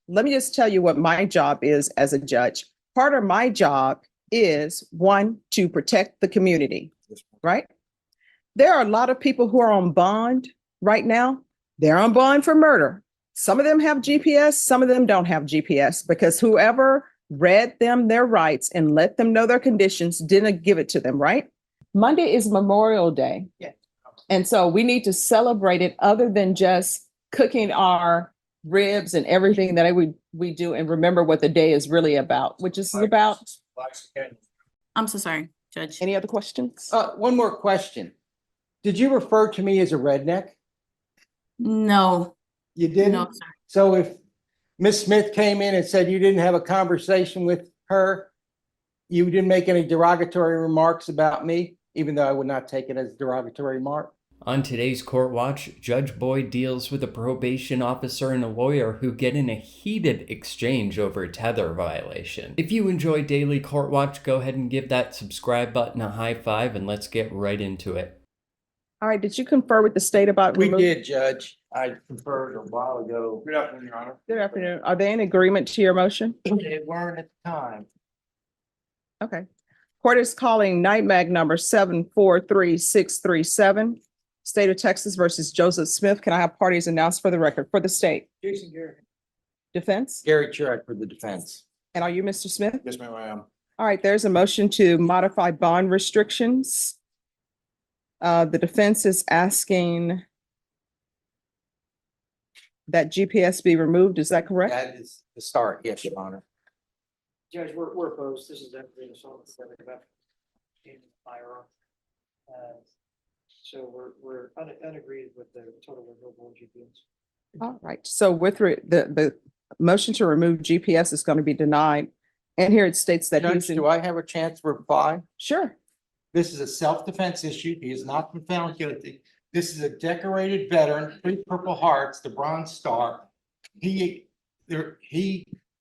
let me just tell you what my job is as a judge. Part of my job is one, to protect the community, right? There are a lot of people who are on bond right now. They're on bond for murder. Some of them have GPS, some of them don't have GPS because whoever read them their rights and let them know their conditions didn't give it to them, right? Monday is Memorial Day. Yeah. And so we need to celebrate it other than just cooking our ribs and everything that we do and remember what the day is really about, which is about. I'm so sorry, Judge. Any other questions? One more question. Did you refer to me as a redneck? No, You didn't? no, sir. So if Miss Smith came in and said you didn't have a conversation with her, you didn't make any derogatory remarks about me, even though I would not take it as a derogatory remark? On today's Court Watch, Judge Boyd deals with a probation officer and a lawyer who get in a heated exchange over a tether violation. If you enjoy Daily Court Watch, go ahead and give that subscribe button a high five and let's get right into it. All right, did you confer with the state about? We did, Judge. I conferred a while ago. Good afternoon, Your Honor. Good afternoon. Are they in agreement to your motion? They weren't at the time. Okay. Court is calling NIMAG number 743637, State of Texas versus Joseph Smith. Can I have parties announced for the record for the state? Jason Gary. Defense? Gary Church for the defense. And are you Mr. Smith? Yes, ma'am, I am. All right, there's a motion to modify bond restrictions. The defense is asking that GPS be removed. Is that correct? That is the start, yes, Your Honor. Judge, we're opposed. This is definitely an assault about firearm. So we're unagreed with the total removal of GPS. All right, so with the motion to remove GPS is going to be denied. And here it states that Judge, he's in. do I have a chance to reply? Sure. This is a self-defense issue. He has not been found guilty. This is a decorated veteran, 3 Purple Hearts, the Bronze Star. He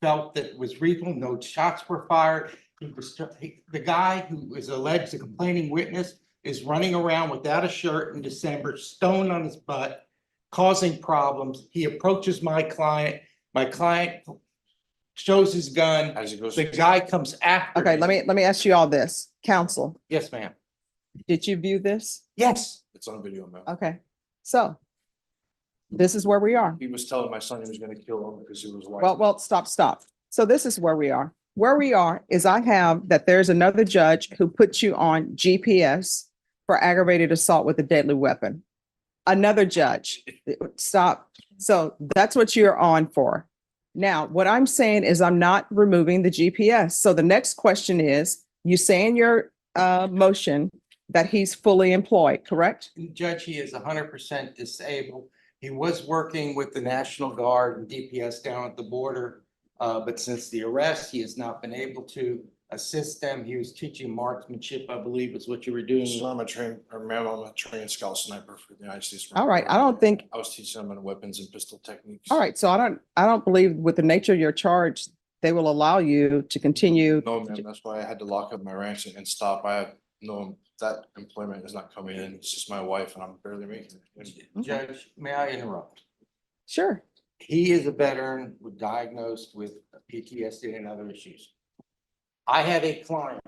felt that it was reasonable, no shots were fired. The guy who is alleged a complaining witness is running around without a shirt in December, stone on his butt, causing problems. He approaches my client. My client shows his gun. As he goes. The guy comes after. Okay, him. let me ask you all this. Counsel, Yes, ma'am. did you view this? Yes. It's on video, ma'am. Okay, so this is where we are. He was telling my son he was gonna kill him because he was white. Well, stop. So this is where we are. Where we are is I have that there's another judge who puts you on GPS for aggravated assault with a deadly weapon. Another judge. Stop. So that's what you're on for. Now, what I'm saying is I'm not removing the GPS. So the next question is, you say in your motion that he's fully employed, correct? Judge, he is 100% disabled. He was working with the National Guard and DPS down at the border. But since the arrest, he has not been able to assist them. He was teaching marksmanship, I believe is what you were doing. So I'm a trained scout sniper for the United States. All right, I don't think, I was teaching them on weapons and pistol techniques. all right, so I don't believe with the nature of your charge, they will allow you to continue. No, ma'am, that's why I had to lock up my ranks and stop. I had no, that employment is not coming in. It's just my wife and I'm barely making it. Judge, may I interrupt? Sure. He is a veteran with diagnosed with PTSD and other issues. I have a client.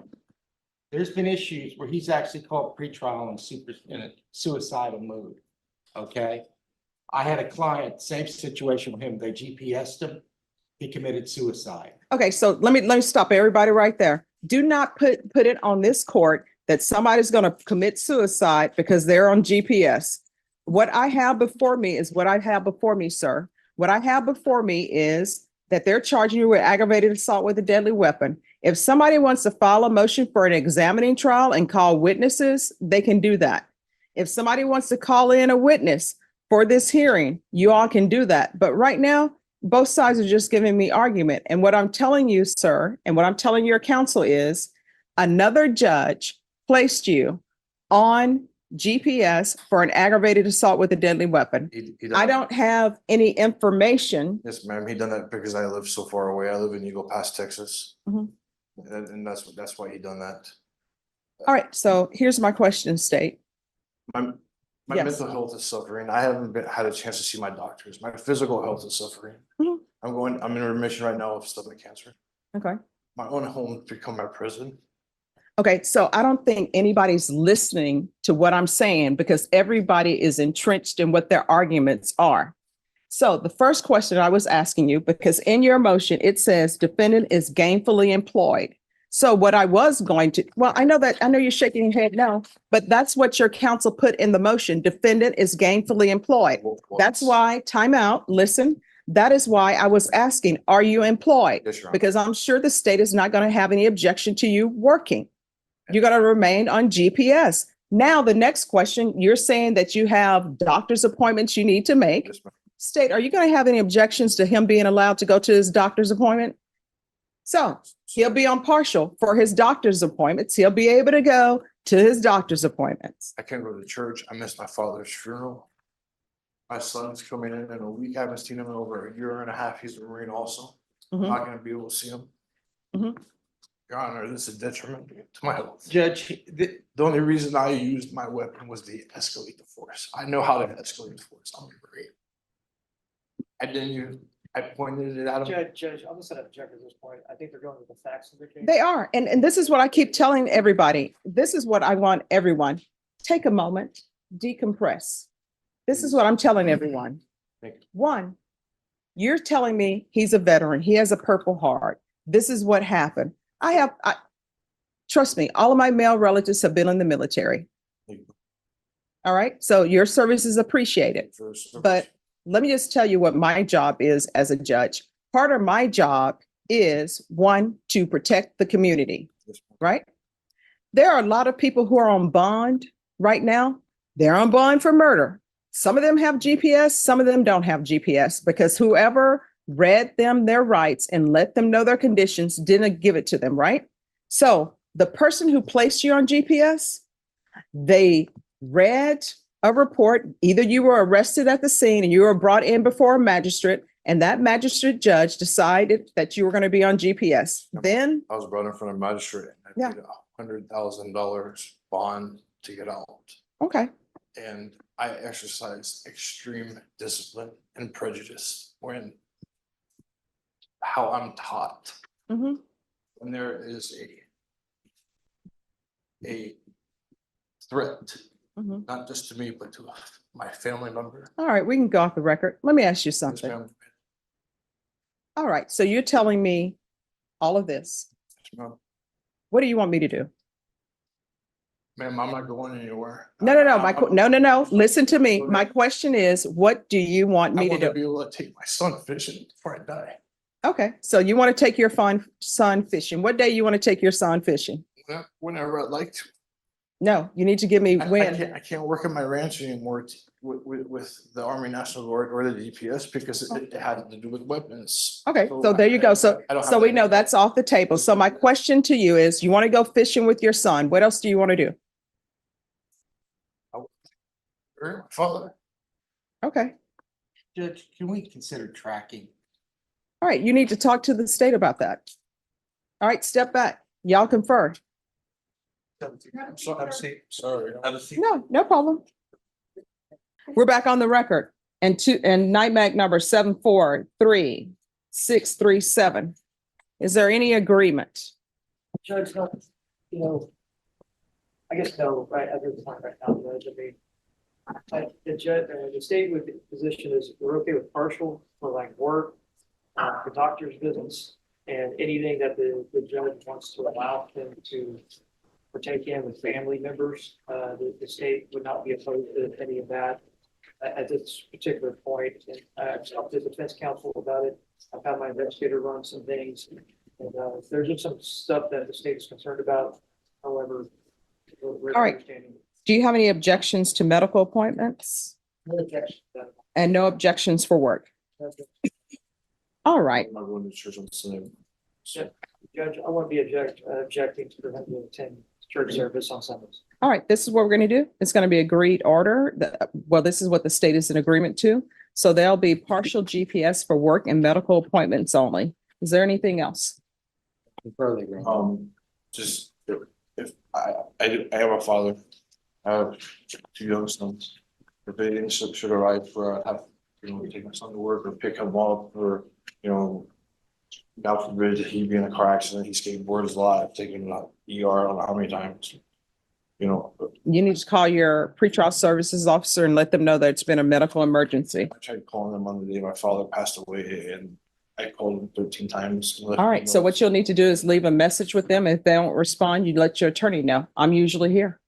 There's been issues where he's actually called pretrial and in a suicidal mode. Okay. I had a client, same situation with him. They GPS'd him. He committed suicide. Okay, so let me stop everybody right there. Do not put it on this court that somebody's going to commit suicide because they're on GPS. What I have before me is what I have before me, sir. What I have before me is that they're charging you with aggravated assault with a deadly weapon. If somebody wants to file a motion for an examining trial and call witnesses, they can do that. If somebody wants to call in a witness for this hearing, you all can do that. But right now, both sides are just giving me argument. And what I'm telling you, sir, and what I'm telling your counsel is another judge placed you on GPS for an aggravated assault with a deadly weapon. He done I that. don't have any information. Yes, ma'am. He done that because I live so far away. I live in Eagle Pass, Texas. Mhm. And that's why he done that. All right, so here's my question, State. My Yes. mental health is suffering. I haven't had a chance to see my doctors. My physical health is suffering. Mhm. I'm in remission right now of stomach cancer. Okay. My own home become my prison. Okay, so I don't think anybody's listening to what I'm saying because everybody is entrenched in what their arguments are. So the first question I was asking you, because in your motion, it says defendant is gainfully employed. So what I was going to, well, I know you're shaking your head no, but that's what your counsel put in the motion. Defendant is gainfully employed. That's why, time out, listen. That is why I was asking, are you employed? Yes, Your Honor. Because I'm sure the state is not going to have any objection to you working. You're going to remain on GPS. Now, the next question, you're saying that you have doctor's appointments you need to make. Yes, ma'am. State, are you going to have any objections to him being allowed to go to his doctor's appointment? So he'll be on partial for his doctor's appointments. He'll be able to go to his doctor's appointments. I can't go to church. I missed my father's funeral. My son's coming in a week. I haven't seen him in over a year and a half. He's a Marine also. I'm Mhm. not gonna be able to see him. Mhm. Your Honor, this is detriment to my health. Judge, The only reason I used my weapon was to escalate the force. I know how to escalate the force. I'm a Marine. I didn't use, I pointed it at him. Judge, I'm gonna set up a check at this point. I think they're going with the facts of the case. They are. And this is what I keep telling everybody. This is what I want everyone. Take a moment, decompress. This is what I'm telling everyone. Thank you. One, you're telling me he's a veteran. He has a Purple Heart. This is what happened. Trust me, all of my male relatives have been in the military. Thank you All right. So your service is appreciated. for service. But let me just tell you what my job is as a judge. Part of my job is one, to protect the community, Yes, ma'am. right? There are a lot of people who are on bond right now. They're on bond for murder. Some of them have GPS, some of them don't have GPS because whoever read them their rights and let them know their conditions didn't give it to them, right? So the person who placed you on GPS, they read a report. Either you were arrested at the scene and you were brought in before a magistrate, and that magistrate judge decided that you were going to be on GPS. Then, I was brought in front of a magistrate and I Yeah. paid $100,000 bond to get out. okay, And I exercised extreme discipline and prejudice when how I'm taught. mhm. When there is a threat, Mhm. not just to me, but to my family member. All right, we can go off the record. Let me ask you Yes, something. ma'am. All right, so you're telling me all of this. Yes, ma'am. What do you want me to do? Ma'am, I'm not going anywhere. No. No. Listen to me. My question is, what do you want I me to want to do? be able to take my son fishing before I die. Okay, so you want to take your son fishing. What day you want to take your son fishing? Whenever I'd like to. No, you need to give me I when. I can't work at my ranch anymore with the Army National Guard or the DPS because it had to do with weapons. Okay, so there you go. So, I don't have so we that know anymore. that's off the table. So my question to you is, you want to go fishing with your son. What else do you want to do? My father. Okay, Judge, can we consider tracking? all right, you need to talk to the state about that. All right, step back. Y'all confer. Sorry. No, no problem. We're back on the record and NIMAC number 7436637. Is there any agreement? Judge, no, you know, I guess no, right, at this point right now, Judge, I mean, the judge, the state with the position is we're okay with partial for like work, for doctor's visits, and anything that the judge wants to allow them to partake in with family members. The state would not be opposed to any of that at this particular point. And I've talked to the defense counsel about it. I've had my investigator run some things. And there's just some stuff that the state is concerned about. However, we're All right. understanding. Do you have any objections to medical appointments No objection to that. and no objections for work? All right. I'm not going to church on Sunday. Judge, I won't be objecting to prevent you attend church service on Sundays. All right, this is what we're going to do. It's going to be agreed order. Well, this is what the state is in agreement to. So there'll be partial GPS for work and medical appointments only. Is there anything else? Just if I have a father, I have 2 young sons. If they should arrive for, I have, take my son to work or pick him up or you know, God forbid he be in a car accident, he skateboards a lot, I've taken him out ER, I don't know how many times. You know, You need to call your pretrial services officer and let them know that it's been a medical emergency. I tried calling him on the day my father passed away and I called him 13 times. All right, so what you'll need to do is leave a message with them. If they don't respond, you let your attorney know. I'm usually here.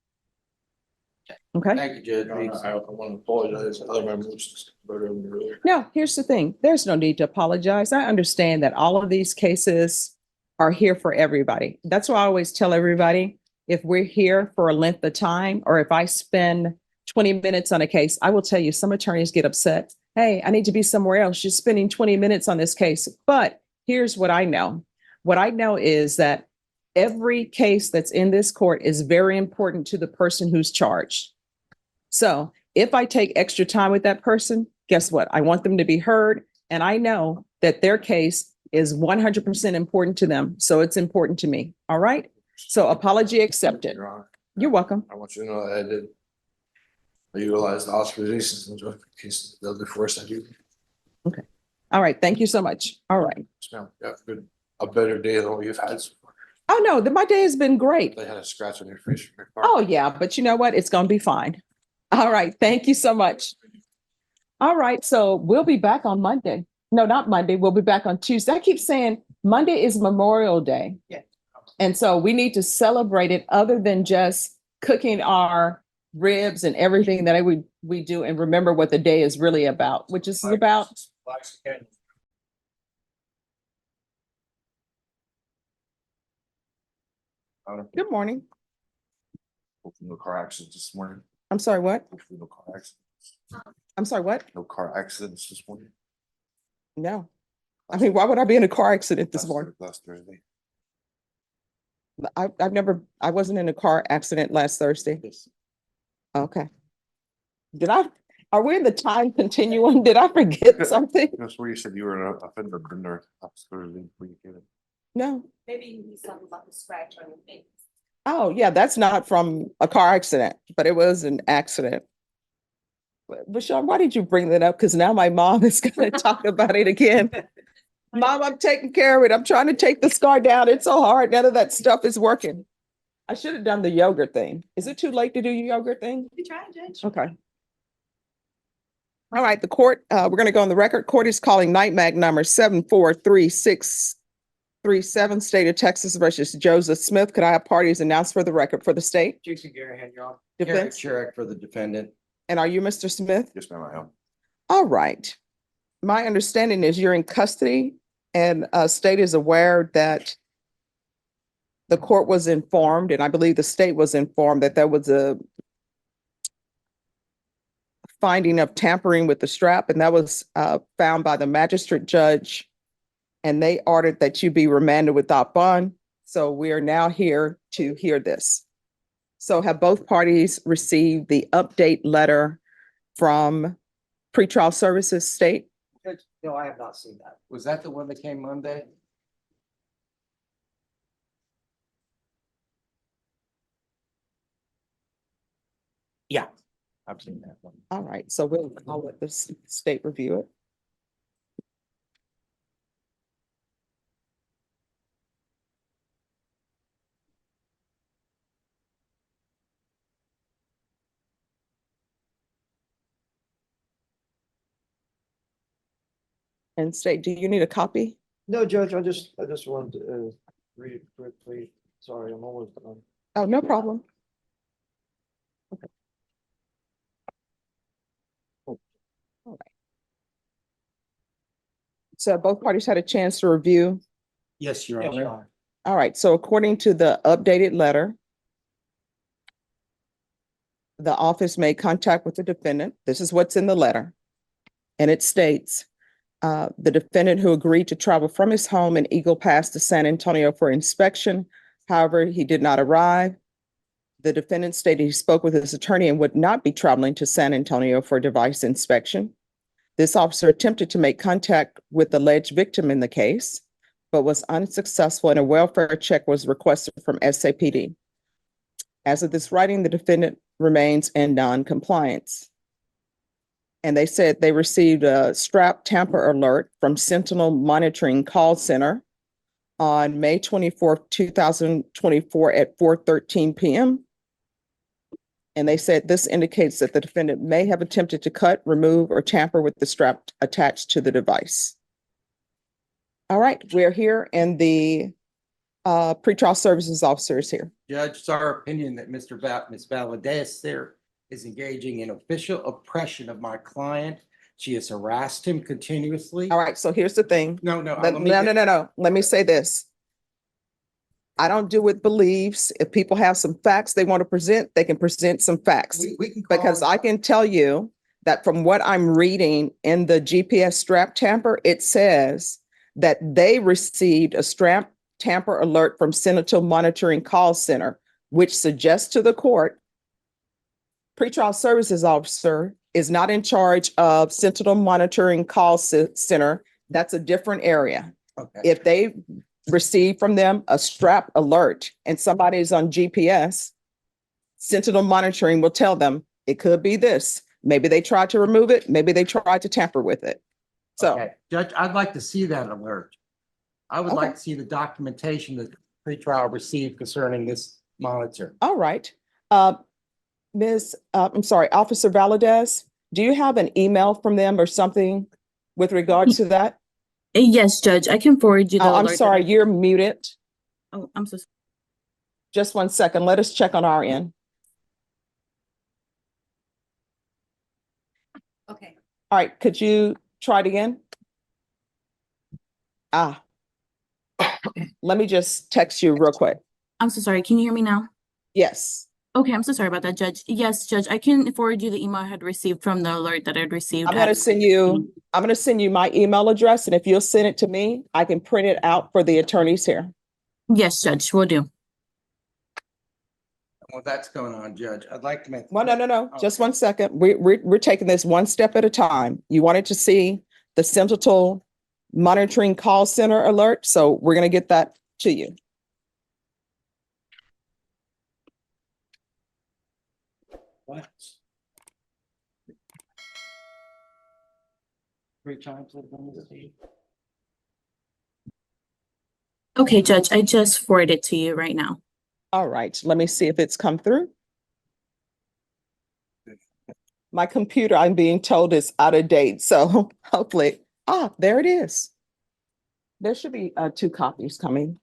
Okay? Thank you, I Judge. want to apologize, I let my emotions better than earlier. No, here's the thing. There's no need to apologize. I understand that all of these cases are here for everybody. That's why I always tell everybody, if we're here for a length of time, or if I spend 20 minutes on a case, I will tell you, some attorneys get upset. Hey, I need to be somewhere else. You're spending 20 minutes on this case. But here's what I know. What I know is that every case that's in this court is very important to the person who's charged. So if I take extra time with that person, guess what? I want them to be heard. And I know that their case is 100% important to them. So it's important to me. All right. So apology accepted. Your Honor, You're welcome. I want you to know that I did. I utilized the authorizations and justifications of the force I do. All right. Thank you so much. All right. Yes, ma'am. You have a better day than what you've had so far. Oh, no, my day has been great. They had a scratch on your face from your car. Oh, yeah. But you know what? It's going to be fine. All right. Thank you so much. All right. So we'll be back on Monday. No, not Monday. We'll be back on Tuesday. I keep saying Monday is Memorial Day. Yeah. And so we need to celebrate it other than just cooking our ribs and everything that we do, and remember what the day is really about, which is about. Good morning. Hopefully no car accidents this morning. I'm sorry, what? Hopefully no car accidents. I'm sorry, what? No car accidents this morning. No. I mean, why would I be in a car accident this morning? Last Thursday. I wasn't in a car accident last Thursday. Yes. Okay. Are we in the time continuum? Did I forget something? That's where you said you were an offender bender last Thursday before you get it. No. Maybe you need something about the scratch on your face. Oh, yeah, that's not from a car accident, but it was an accident. But Sean, why did you bring that up? Because now my mom is going to talk about it again. Mom, I'm taking care of it. I'm trying to take the scar down. It's so hard. None of that stuff is working. I should have done the yogurt thing. Is it too late to do your yogurt thing? You try, Judge. Okay. All right, the court, we're going to go on the record. Court is calling night mag number 743637, State of Texas versus Joseph Smith. Could I have parties announced for the record for the state? Jason Garahan, Your Honor. Defense? Sherrick for the defendant. And are you Mr. Smith? Yes, ma'am, I am. All right. My understanding is you're in custody, and state is aware that the court was informed, and I believe the state was informed, that there was a finding of tampering with the strap, and that was found by the magistrate judge, and they ordered that you be remanded without bond. So we are now here to hear this. So have both parties received the update letter from pretrial services state? Judge, no, I have not seen that. Was that the one that came Monday? Yeah. I've seen that one. All right, so I'll let the state review it. And state, do you need a copy? No, Judge, I just wanted to read it quickly. Sorry, I'm almost done. Oh, no problem. Okay. All right. So both parties had a chance to review. Yes, Your Yes, Your Honor. Honor. All right, so according to the updated letter, the office made contact with the defendant. This is what's in the letter. And it states, the defendant who agreed to travel from his home in Eagle Pass to San Antonio for inspection. However, he did not arrive. The defendant stated he spoke with his attorney and would not be traveling to San Antonio for device inspection. This officer attempted to make contact with the alleged victim in the case, but was unsuccessful, and a welfare check was requested from SAPD. As of this writing, the defendant remains in non-compliance. And they said they received a strap tamper alert from Sentinel Monitoring Call Center on May 24th, 2024 at 4:13 p.m. And they said this indicates that the defendant may have attempted to cut, remove, or tamper with the strap attached to the device. All right, we're here and the pretrial services officer is here. Judge, it's our opinion that Ms. Valadez there is engaging in official oppression of my client. She has harassed him continuously. All right, so here's the thing. No. No. Let me say this. I don't do with beliefs. If people have some facts they want to present, they can present some facts. We can call Because it- I can tell you that from what I'm reading in the GPS strap tamper, it says that they received a strap tamper alert from Sentinel Monitoring Call Center, which suggests to the court, pretrial services officer is not in charge of Sentinel Monitoring Call Center. That's a different area. Okay. If they receive from them a strap alert and somebody is on GPS, Sentinel Monitoring will tell them it could be this. Maybe they tried to remove it. Maybe they tried to tamper with it. So, Okay. Judge, I'd like to see that alert. I would Okay. like to see the documentation that the pretrial received concerning this monitor. all right. Officer Valadez, do you have an email from them or something with regards to that? Yes, Judge, I can forward you the Oh, I'm alert that sorry, I- you're muted. Oh, I'm so, Just 1 second. Let us check on our end. Okay. All right, could you try it again? Let me just text you real quick. I'm so sorry. Can you hear me now? Yes. Okay, I'm so sorry about that, Judge. Yes, Judge, I can forward you the email I had received from the alert that I'd received. I'm gonna send you my email address, and if you'll send it to me, I can print it out for the attorneys here. Yes, Judge, will do. Well, that's going on, Judge. I'd like to make. Well, no, just 1 second. We're taking this one step at a time. You wanted to see the Sentinel Monitoring Call Center alert, so we're gonna get that to you. What? 3 times I've done this to you. Okay, Judge, I just forwarded it to you right now. All right, let me see if it's come through. My computer, I'm being told, is out of date, so hopefully, there it is. There should be 2 copies coming.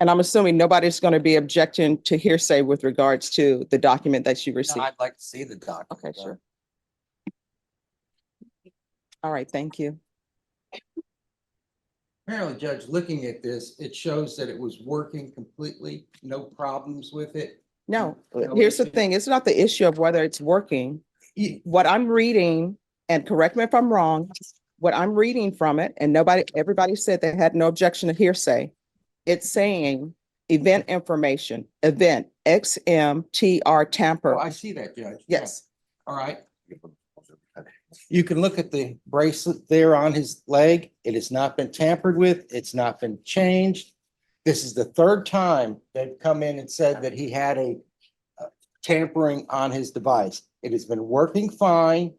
And I'm assuming nobody's going to be objecting to hearsay with regards to the document that you No, received. I'd like to see the document. Okay, sure. All right, thank you. Apparently, Judge, looking at this, it shows that it was working completely, no problems with it. No, No here's the issue. thing. It's not the issue of whether it's working. Ye- What I'm reading, and correct me if I'm wrong, what I'm reading from it, and everybody said they had no objection to hearsay. It's saying event information, event XMTR tamper. Oh, I see that, Judge. Yes, All right. You can look at the bracelet there on his leg. It has not been tampered with. It's not been changed. This is the 3rd time they've come in and said that he had a tampering on his device. It has been working fine.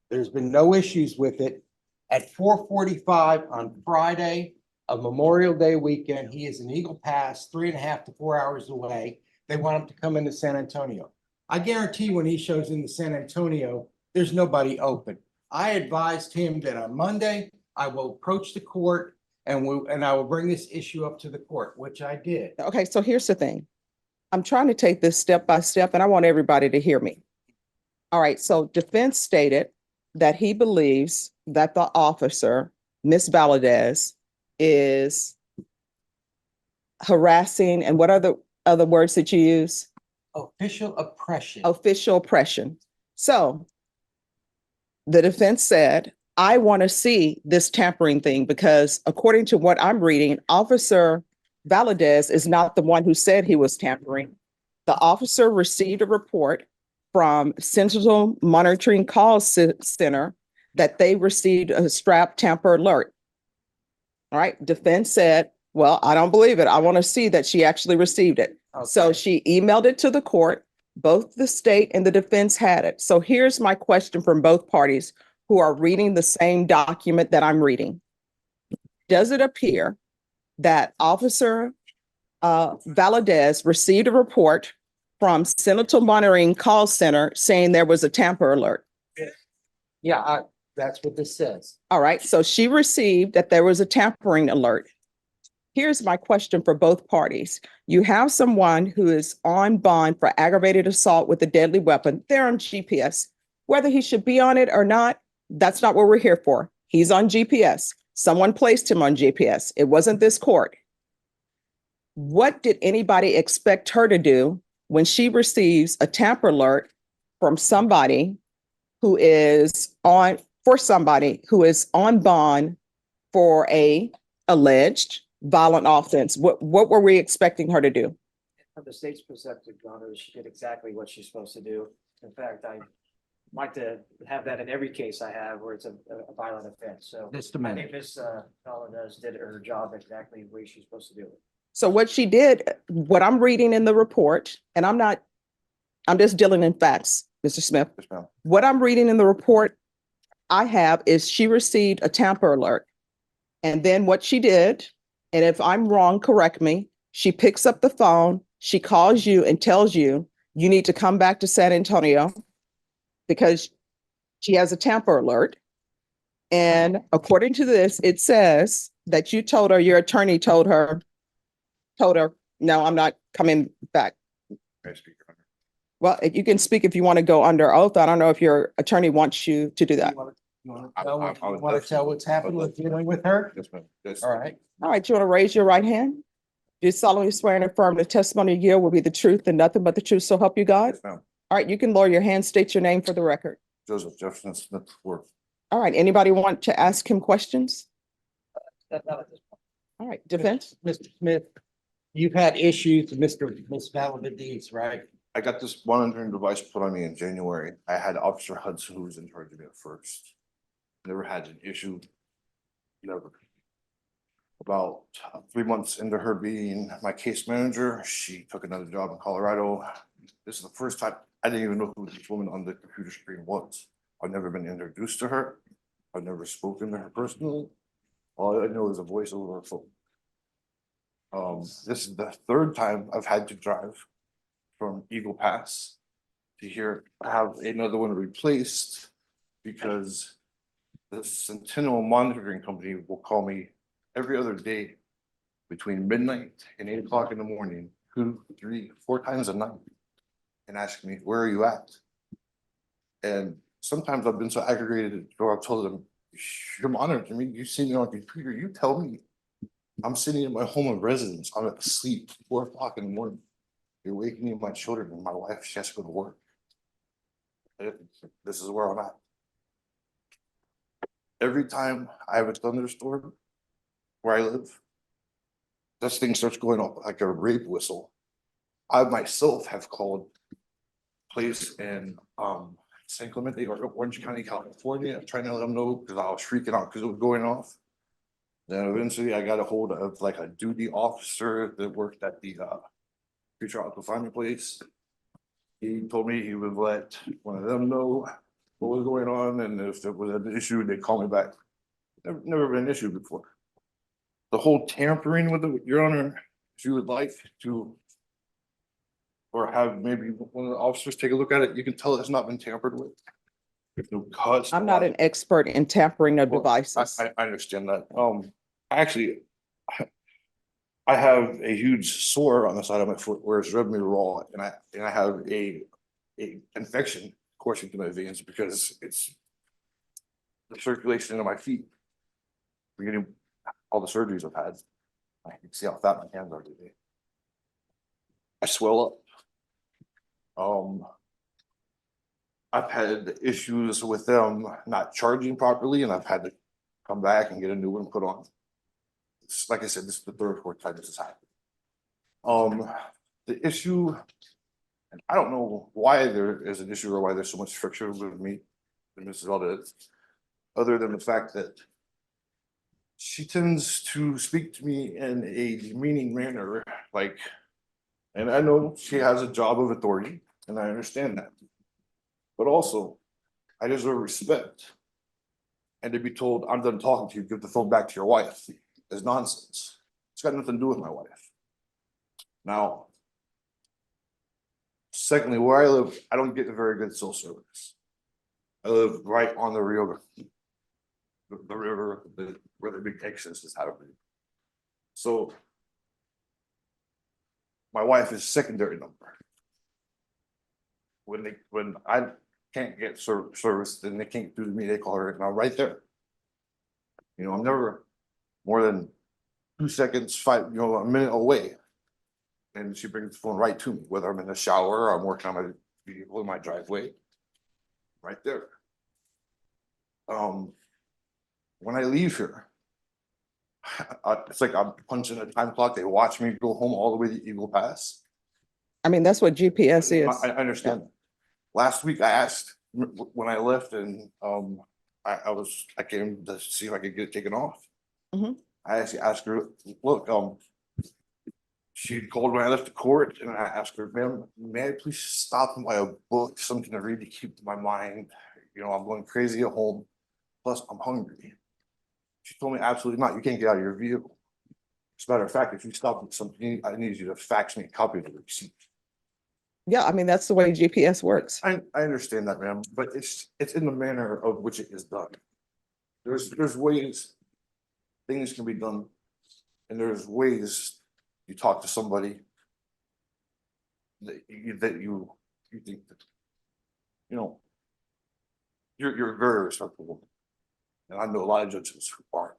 There's been no issues with it. At 4:45 on Friday of Memorial Day weekend, he is in Eagle Pass, 3.5 to 4 hours away. They want him to come into San Antonio. I guarantee when he shows into San Antonio, there's nobody open. I advised him that on Monday, I will approach the court and I will bring this issue up to the court, which I did. okay, so here's the thing. I'm trying to take this step by step, and I want everybody to hear me. All right, so defense stated that he believes that the officer, Ms. Valadez, is harassing, and what are the other words that you use? Official oppression. Official oppression. So the defense said, I want to see this tampering thing because according to what I'm reading, Officer Valadez is not the one who said he was tampering. The officer received a report from Sentinel Monitoring Call Center that they received a strap tamper alert. All right, defense said, well, I don't believe it. I want to see that she actually received it. So Okay. she emailed it to the court. Both the state and the defense had it. So here's my question from both parties who are reading the same document that I'm reading. Does it appear that Officer Valadez received a report from Sentinel Monitoring Call Center saying there was a tamper alert? Yeah, that's what this says. All right, so she received that there was a tampering alert. Here's my question for both parties. You have someone who is on bond for aggravated assault with a deadly weapon. They're on GPS. Whether he should be on it or not, that's not what we're here for. He's on GPS. Someone placed him on GPS. It wasn't this court. What did anybody expect her to do when she receives a tamper alert from somebody who is on bond for a alleged violent offense? What were we expecting her to do? From the state's perspective, Your Honor, she did exactly what she's supposed to do. In fact, I like to have that in every case I have where it's a violent offense. So Just a I minute. think Ms. Valadez did her job exactly the way she's supposed to do it. So what she did, what I'm reading in the report, and I'm just dealing in facts, Mr. Smith. Yes, ma'am. What I'm reading in the report I have is she received a tamper alert. And then what she did, and if I'm wrong, correct me, she picks up the phone, she calls you and tells you, you need to come back to San Antonio because she has a tamper alert. And according to this, it says that you told her, your attorney told her, no, I'm not coming back. May I speak, Your Honor? Well, you can speak if you want to go under oath. I don't know if your attorney wants you to do that. You want I- to I would tell definitely- what's happened with dealing with her? Yes, ma'am. Yes. All right. All right, you want to raise your right hand? Do you solemnly swear and affirm the testimony you give will be the truth and nothing but the truth, so help you God? Yes, ma'am. All right, you can lower your hand, state your name for the record. Joseph Jefferson Smith Worth. All right, anybody want to ask him questions? Not at this point. All right, defense? Mr. Smith, you've had issues with Ms. Valadez, right? I got this monitoring device put on me in January. I had Officer Hudson who was in charge of me at first. Never had an issue. Never. About 3 months into her being my case manager, she took another job in Colorado. This is the first time I didn't even know who this woman on the computer screen was. I've never been introduced to her. I've never spoken to her personally. All I know is a voice over her phone. This is the third time I've had to drive from Eagle Pass to here, have another one replaced because the Centennial Monitoring Company will call me every other day between midnight and 8 o'clock in the morning, 2, 3, 4 times a night, and ask me, where are you at? And sometimes I've been so aggravated, or I've told them, you're monitoring me, you see me on computer, you tell me I'm sitting in my home of residence, I'm asleep, 4 o'clock in the morning. You're waking me, my children, and my wife, she has to go to work. This is where I'm at. Every time I have a thunderstorm where I live, this thing starts going off like a rape whistle. I myself have called police in San Clemente or Orange County, California, trying to let them know because I was freaking out because it was going off. Then eventually I got a hold of like a duty officer that worked at the pretrial confinement place. He told me he would let one of them know what was going on, and if there was an issue, they'd call me back. Never been an issue before. The whole tampering with it, Your Honor, if you would like to, or have maybe one of the officers take a look at it, you can tell it's not been tampered with. There's no cuts. I'm not an expert in tampering of Well, devices. I understand that. Actually, I have a huge sore on the side of my foot where it's rubbed me raw, and I have a infection coursing through my veins because it's the circulation into my feet. We're getting all the surgeries I've had. I can see how fat my hands are today. I swell up. I've had issues with them not charging properly, and I've had to come back and get a new one put on. It's, like I said, this is the third or fourth time this has happened. The issue, and I don't know why there is an issue or why there's so much friction with me and Mrs. Valdez, other than the fact that she tends to speak to me in a demeaning manner, like, and I know she has a job of authority, And I understand that. But also, I deserve respect. And to be told, I'm done talking to you, give the phone back to your wife, is nonsense. It's got nothing to do with my wife. Now, secondly, where I live, I don't get a very good cell service. I live right on the river. The river, where the big exits is out of it. So my wife is secondary number. When I can't get service, then they can't do to me, they call her, and I'm right there. You know, I'm never more than 2 seconds, a minute away. And she brings the phone right to me, whether I'm in the shower or I'm working on my vehicle in my driveway. Right there. When I leave here, it's like I'm punching a time clock. They watch me go home all the way to Eagle Pass. I mean, that's what GPS is. I understand. Last week I asked when I left, and I came to see if I could get it taken off. Mhm. I actually asked her, look, she called when I left the court, and I asked her, ma'am, may I please stop and buy a book, something to read to keep my mind, you know, I'm going crazy at home, plus I'm hungry. She told me absolutely not, you can't get out of your vehicle. As a matter of fact, if you stop at something, I need you to fax me a copy of the receipt. Yeah, I mean, that's the way GPS works. I understand that, ma'am, but it's in the manner of which it is done. There's ways things can be done, and there's ways you talk to somebody that you think that, you know, you're a very respectful woman. And I know a lot of judges who aren't.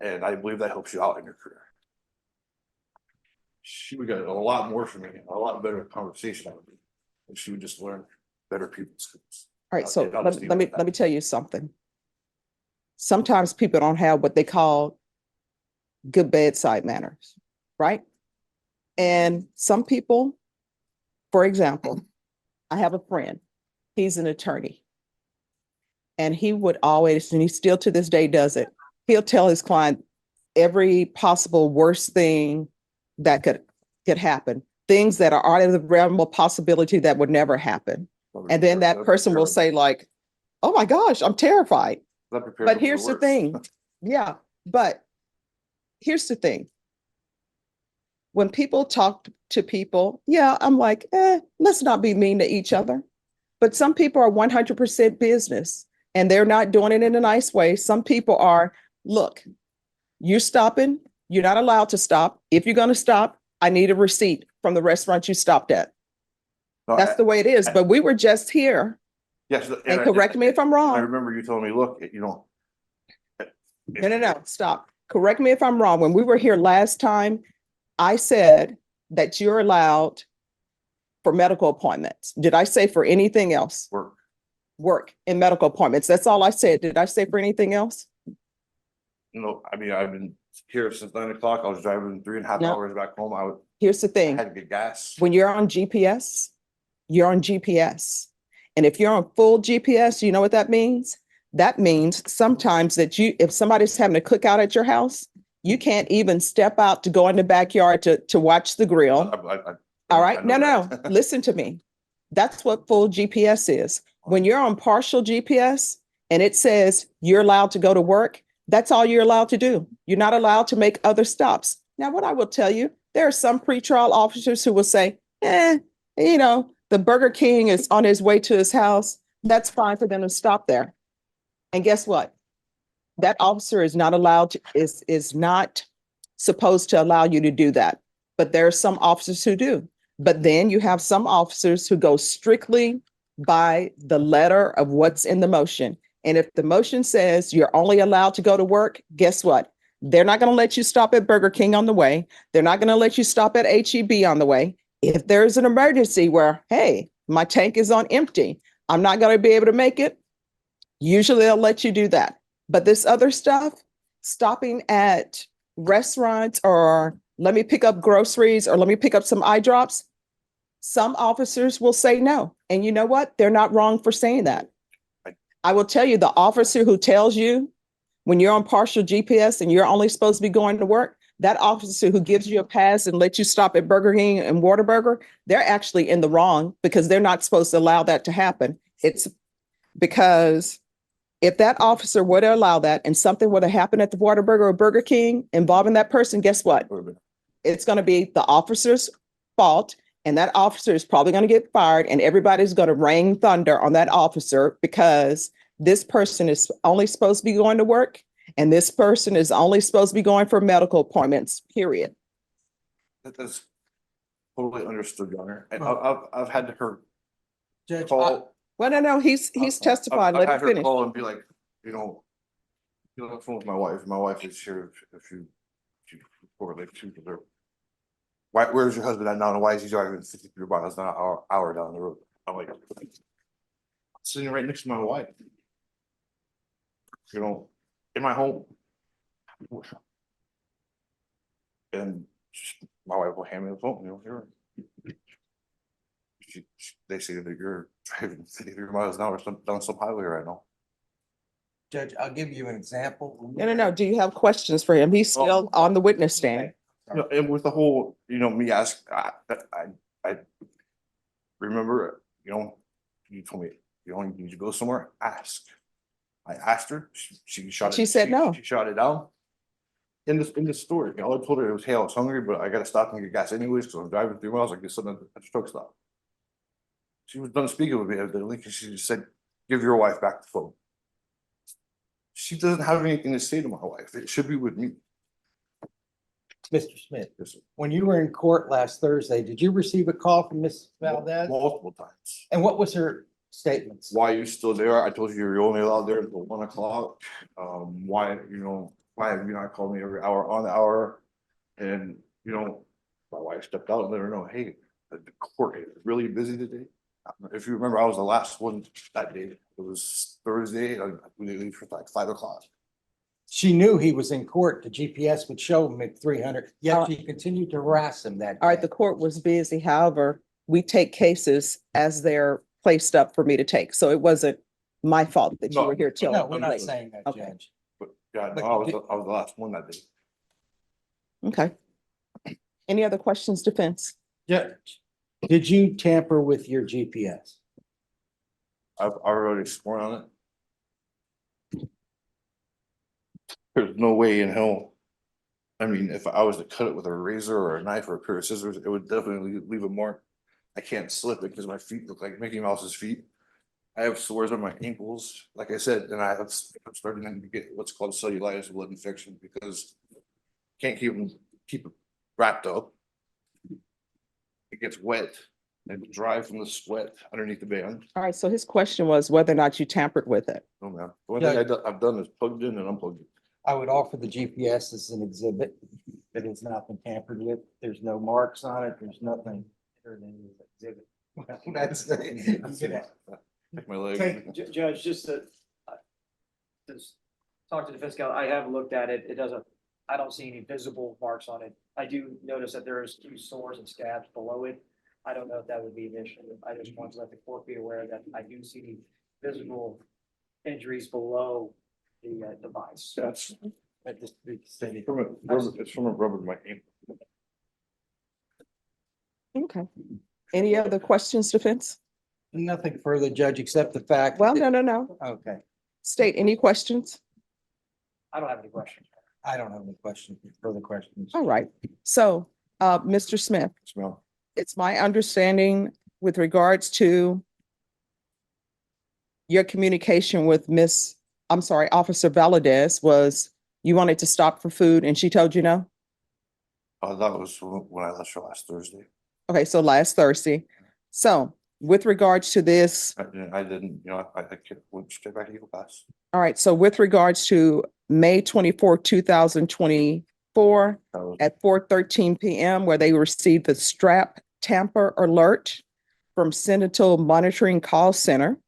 And I believe that helps you out in your career. She would get a lot more from me, a lot better conversation out of me, if she would just learn better people skills. All right, so I'll just leave it at that. let me tell you something. Sometimes people don't have what they call good bedside manners, right? And some people, for example, I have a friend, he's an attorney. And he would always, and he still to this day does it, he'll tell his client every possible worst thing that could happen, things that are out of the realm of possibility that would never happen. And then that person will say like, oh my gosh, I'm terrified. But here's the thing. Yeah, but here's the thing. When people talk to people, yeah, I'm like, let's not be mean to each other. But some people are 100% business and they're not doing it in a nice way. Some people are, look, you're stopping. You're not allowed to stop. If you're going to stop, I need a receipt from the restaurant you stopped at. No, That's the way it is. But we were just here. yes, And correct me if I'm I wrong. remember you telling me, look, you know. No, stop. Correct me if I'm wrong. When we were here last time, I said that you're allowed for medical appointments. Did I say for anything else? Work in medical appointments. That's all I said. Did I say for anything else? No, I mean, I've been here since 9 o'clock. I was driving 3.5 No. hours back home. Here's the I thing. had to get gas. When you're on GPS, you're on GPS. And if you're on full GPS, you know what that means? That means sometimes that if somebody's having a cookout at your house, you can't even step out to go in the backyard to watch the grill. All right. No. Listen to me. That's what full GPS is. When you're on partial GPS and it says you're allowed to go to work, that's all you're allowed to do. You're not allowed to make other stops. Now, what I will tell you, there are some pretrial officers who will say, you know, the Burger King is on his way to his house. That's fine for them to stop there. And guess what? That officer is not allowed to, is not supposed to allow you to do that. But there are some officers who do. But then you have some officers who go strictly by the letter of what's in the motion. And if the motion says you're only allowed to go to work, guess what? They're not going to let you stop at Burger King on the way. They're not going to let you stop at HEB on the way. If there's an emergency where, hey, my tank is on empty, I'm not going to be able to make it, usually they'll let you do that. But this other stuff, stopping at restaurants or let me pick up groceries or let me pick up some eye drops, some officers will say no. And you know what? They're not wrong for saying that. I will tell you, the officer who tells you when you're on partial GPS and you're only supposed to be going to work, that officer who gives you a pass and lets you stop at Burger King and Whataburger, they're actually in the wrong because they're not supposed to allow that to happen. It's because if that officer were to allow that and something were to happen at the Whataburger or Burger King involving that person, guess what? It's going to be the officer's fault. And that officer is probably going to get fired and everybody's going to rain thunder on that officer because this person is only supposed to be going to work and this person is only supposed to be going for medical appointments, period. That's totally understood, Your Honor. And Well- I've had her Judge, call. Well, no, he's testified. Let I've him had her finish. call and be like, you know, get on the phone with my wife. My wife is here if you correlate to her. Why, where's your husband at now? And why is he driving 53 miles an hour down the road? I'm like, I'm sitting right next to my wife. You know, in my home. And my wife will hand me the phone, you know, here. They say that you're driving 53 miles an hour down some highway right now. Judge, I'll give you an example. No. Do you have questions for him? He's still on the witness stand. You know, and with the whole, you know, me ask, I remember, you know, you told me, you know, you need to go somewhere, ask. I asked her, she shot it. She said no. She shot it down. In the story, you know, I told her it was, hey, I was hungry, but I gotta stop and get gas anyways, because I'm driving 3 miles, I get something at the truck stop. She was done speaking with me evidently, because she just said, give your wife back the phone. She doesn't have anything to say to my wife. It should be with me. Mr. Smith, Yes, sir. when you were in court last Thursday, did you receive a call from Ms. Valdez? Multiple times. And what was her statements? Why are you still there? I told you you're only allowed there until 1 o'clock. Why, you know, why have you not called me every hour on the hour? And, you know, my wife stepped out and let her know, hey, the court is really busy today. If you remember, I was the last one that day. It was Thursday. We leave for like 5 o'clock. She knew he was in court. The GPS would show him at 300, yet she continued to harass him that All right, day. the court was busy. However, we take cases as they're placed up for me to take. So it wasn't my fault that you No, were here till. No, we're not late. saying that, Okay. Judge. But yeah, But no, you I was the last one that day. Okay. Any other questions, defense? Judge, did you tamper with your GPS? I've already sworn on it. There's no way in hell. I mean, if I was to cut it with a razor or a knife or a pair of scissors, it would definitely leave a mark. I can't slip it because my feet look like Mickey Mouse's feet. I have sores on my ankles, like I said, and I'm starting to get what's called cellulitis, blood infection, because can't keep it wrapped up. It gets wet and dry from the sweat underneath the band. All right, so his question was whether or not you tampered with it. Oh man, the one thing I've done is plugged in and unplugged it. I would offer the GPS as an exhibit that has not been tampered with. There's no marks on it. There's nothing. Exhibit. That's. Take my leg. Okay, Judge, just to talk to the defense counsel, I have looked at it. It doesn't, I don't see any visible marks on it. I do notice that there is 2 sores and scabs below it. I don't know if that would be an issue. I just want to let the court be aware that I do see visible injuries below the device. That's At this big city. from a rubber, it's from a rubber to my ankle. Okay. Any other questions, defense? Nothing further, Judge, except the fact. Well, that- no. Okay, State, any questions? I don't have any questions. I don't have any questions, further questions. All right. So, Mr. Smith, Smell. it's my understanding with regards to your communication with Officer Valadez was you wanted to stop for food and she told you no? That was when I left her last Thursday. Okay, so last Thursday. So with regards to this, I didn't, you know, I went straight back to Eagle Pass. all right, so with regards to May 24, 2024 That was, at 4:13 PM, where they received the strap tamper alert from Sentinel Monitoring Call Center.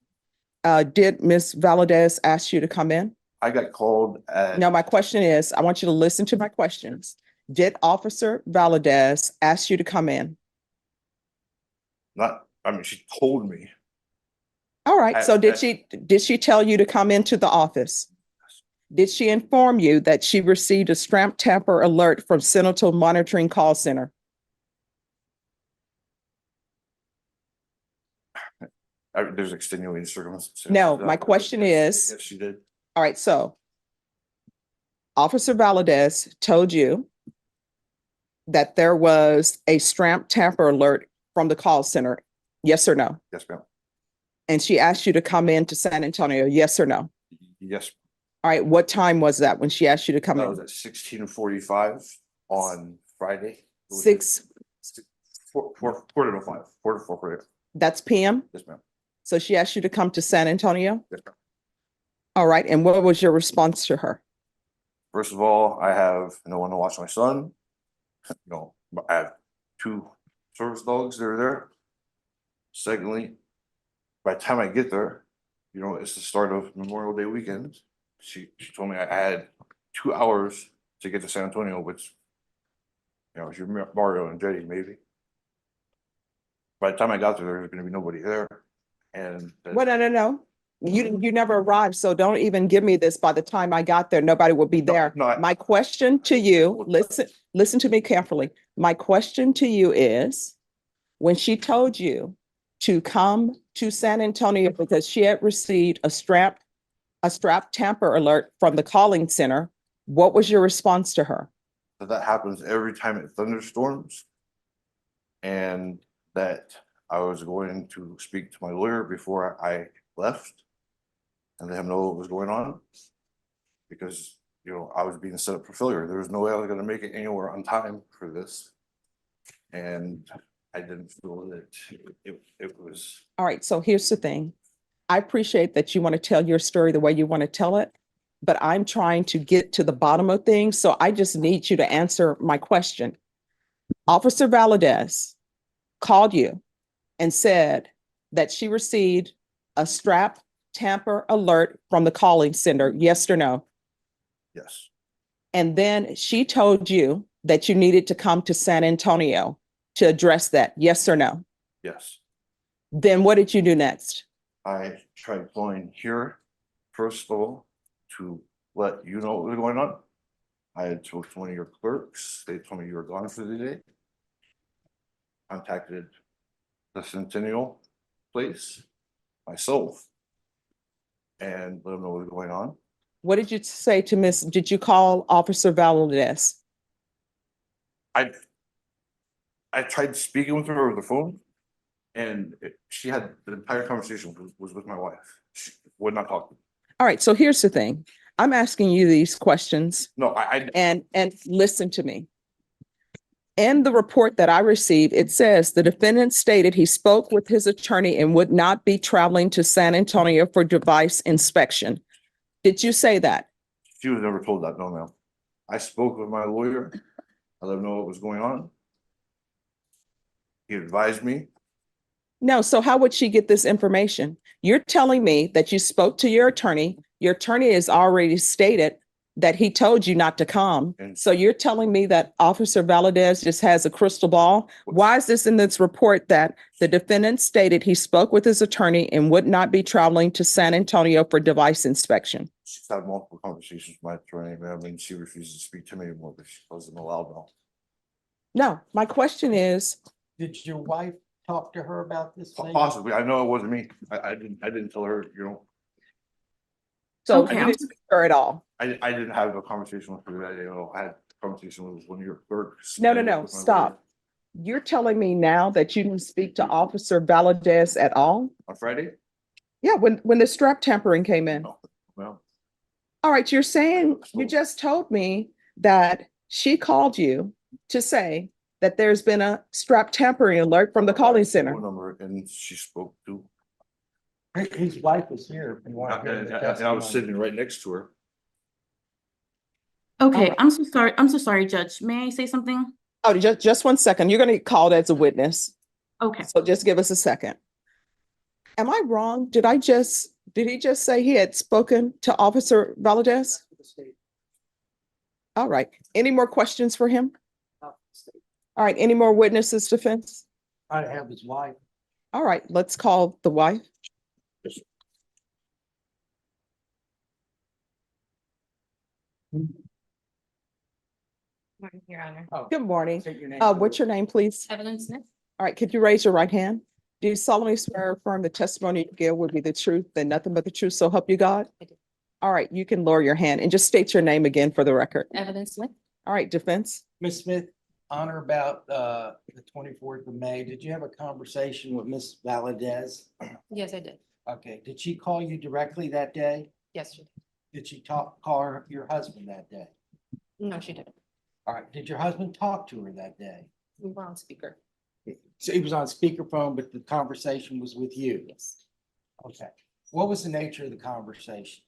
Did Ms. Valadez ask you to come in? I got called at. No, my question is, I want you to listen to my questions. Did Officer Valadez ask you to come in? Not, I mean, she told me. All right, so I- did she tell you to come into the office? Did she inform you that she received a stramp tamper alert from Sentinel Monitoring Call Center? There's extenuating circumstances. No, my question is- Yes, she did. All right, so Officer Valadez told you that there was a stramp tamper alert from the call center, yes or no? Yes, ma'am. And she asked you to come in to San Antonio, yes or no? Yes, All right, what time was that when she asked you to come that was in? at 16:45 on Friday. It was 6, Quarter to 5, quarter to 4. that's PM? Yes, ma'am. So she asked you to come to San Antonio? Yes, ma'am. All right, and what was your response to her? First of all, I have no one to watch my son. I have 2 service dogs that are there. Secondly, by the time I get there, it's the start of Memorial Day weekend. She told me I had 2 hours to get to San Antonio, which, if you're Mario and Jetty, maybe. By the time I got there was gonna be nobody there. And Well, no. You never arrived, so don't even give me this. By the time I got there, nobody would be there. no, My question to you, listen to me carefully. My question to you is, when she told you to come to San Antonio because she had received a strap tamper alert from the calling center, what was your response to her? that happens every time it thunderstorms. And that I was going to speak to my lawyer before I left and let him know what was going on. Because, I was being set up for failure. There was no way I was gonna make it anywhere on time for this. And I didn't feel that it was. All right, so here's the thing. I appreciate that you want to tell your story the way you want to tell it, but I'm trying to get to the bottom of things, so I just need you to answer my question. Officer Valadez called you and said that she received a strap tamper alert from the calling center, yes or no? Yes, And then she told you that you needed to come to San Antonio to address that, yes or no? yes. Then what did you do next? I tried calling here, first of all, to let you know what was going on. I had talked to one of your clerks. They told me you were gone for the day. Contacted the Centennial place myself and let them know what was going on. What did you say to did you call Officer Valadez? I tried speaking with her over the phone, and she had the entire conversation was with my wife. She would not talk to me. All right, so here's the thing. I'm asking you these questions No, I and listen to me. In the report that I received, it says the defendant stated he spoke with his attorney and would not be traveling to San Antonio for device inspection. Did you say that? She was never told that. No, ma'am. I spoke with my lawyer. I let him know what was going on. He advised me. No, so how would she get this information? You're telling me that you spoke to your attorney. Your attorney has already stated that he told you not to come. And- So you're telling me that Officer Valadez just has a crystal ball? Why is this in this report that the defendant stated he spoke with his attorney and would not be traveling to San Antonio for device inspection? She's had multiple conversations with my attorney, ma'am, and she refuses to speak to me anymore, but she wasn't allowed now. No, my question is, Did your wife talk to her about this thing? Possibly. I know it wasn't me. I didn't tell her, so Okay, you I'm didn't speak to her at all? I didn't have a conversation with her that day. I had a conversation with one of your clerks. No, and with my stop. You're telling me now that you didn't speak to Officer Valadez at all? lawyer. On Friday? Yeah, when the strap tampering came in. No, well, All right, you're saying, you just told me that she called you to say that there's been a strap tampering alert from the calling center. phone number, and she spoke to, His wife was here. If you want to hear and the I was testimony. sitting right next to her. Okay, right. I'm so sorry. I'm so sorry, Judge. May I say something? Oh, just 1 second. You're gonna get called as a witness. Okay. So just give us a second. Am I wrong? Did he just say he had spoken to Officer Valadez? All right. Any more questions for him? All right. Any more witnesses, defense? I have his wife. All right. Let's call the wife. Your Honor. Oh, Good morning. state your name. What's your name, please? Evelyn Smith? All right, could you raise your right hand? Do you solemnly swear or affirm the testimony you give will be the truth and nothing but the truth, so help you God? I do. All right, you can lower your hand and just state your name again for the record. Evelyn Smith? All right, defense. Ms. Smith, on or about the 24th of May, did you have a conversation with Ms. Valadez? Yes, I did. Okay, did she call you directly that day? Yes, she did. Did she call your husband that day? No, she didn't. All right, did your husband talk to her that day? We were on speaker. So he was on speakerphone, but the conversation was with you. Yes. Okay, what was the nature of the conversation?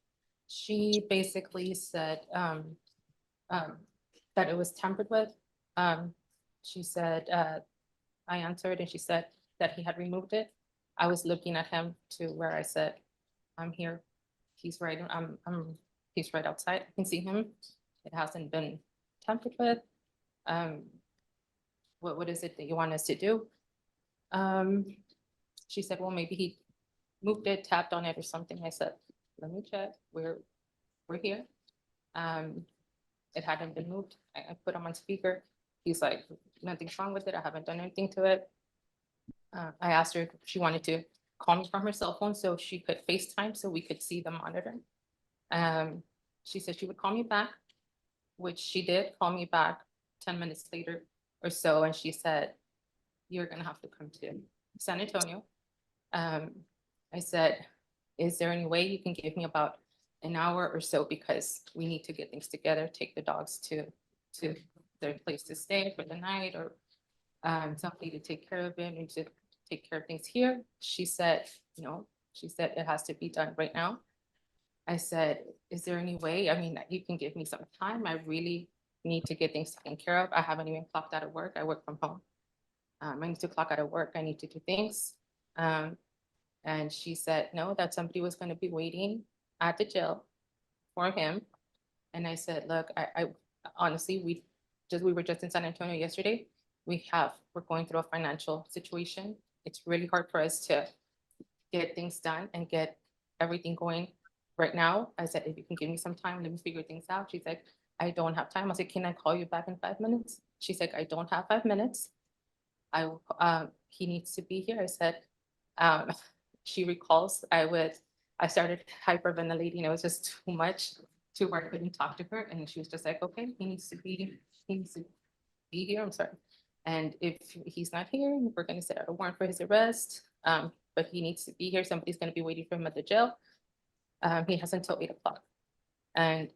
She basically said, that it was tampered with. She said, I answered and she said that he had removed it. I was looking at him to where I said, I'm here. He's right, he's right outside. I can see him. It hasn't been tampered with. What is it that you want us to do? She said, well, maybe he moved it, tapped on it or something. I said, let me check. We're here. It hadn't been moved. I put him on speaker. He's like, nothing's wrong with it. I haven't done anything to it. I asked her if she wanted to call me from her cell phone so she could FaceTime so we could see the monitor. She said she would call me back, which she did call me back 10 minutes later or so. And she said, you're gonna have to come to San Antonio. I said, is there any way you can give me about an hour or so, because we need to get things together, take the dogs to their place to stay for the night, or somebody to take care of it and to take care of things here. She said, no, she said it has to be done right now. I said, is there any way, I mean, that you can give me some time? I really need to get things taken care of. I haven't even clocked out of work. I work from home. I need to clock out of work. I need to do things. And she said, no, that somebody was going to be waiting at the jail for him. And I said, look, I honestly, we were just in San Antonio yesterday. We're going through a financial situation. It's really hard for us to get things done and get everything going right now. I said, if you can give me some time, let me figure things out. She's like, I don't have time. I said, can I call you back in 5 minutes? She's like, I don't have 5 minutes. He needs to be here. I said, she recalls I started hyperventilating. It was just too much to where I couldn't talk to her. And she was just like, okay, he needs to be here. I'm sorry. And if he's not here, we're going to set out a warrant for his arrest. But he needs to be here. Somebody's going to be waiting for him at the jail. He has until 8 o'clock. And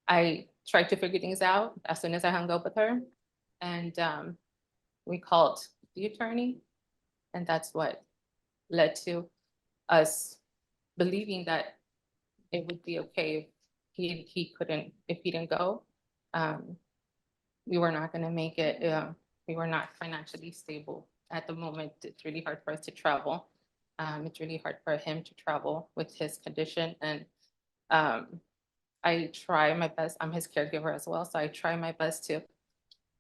I tried to figure things out as soon as I hung up with her. And we called the attorney. And that's what led to us believing that it would be okay if he didn't go. We were not going to make it. We were not financially stable at the moment. It's really hard for us to travel. It's really hard for him to travel with his condition. And I try my best. I'm his caregiver as well. So I try my best to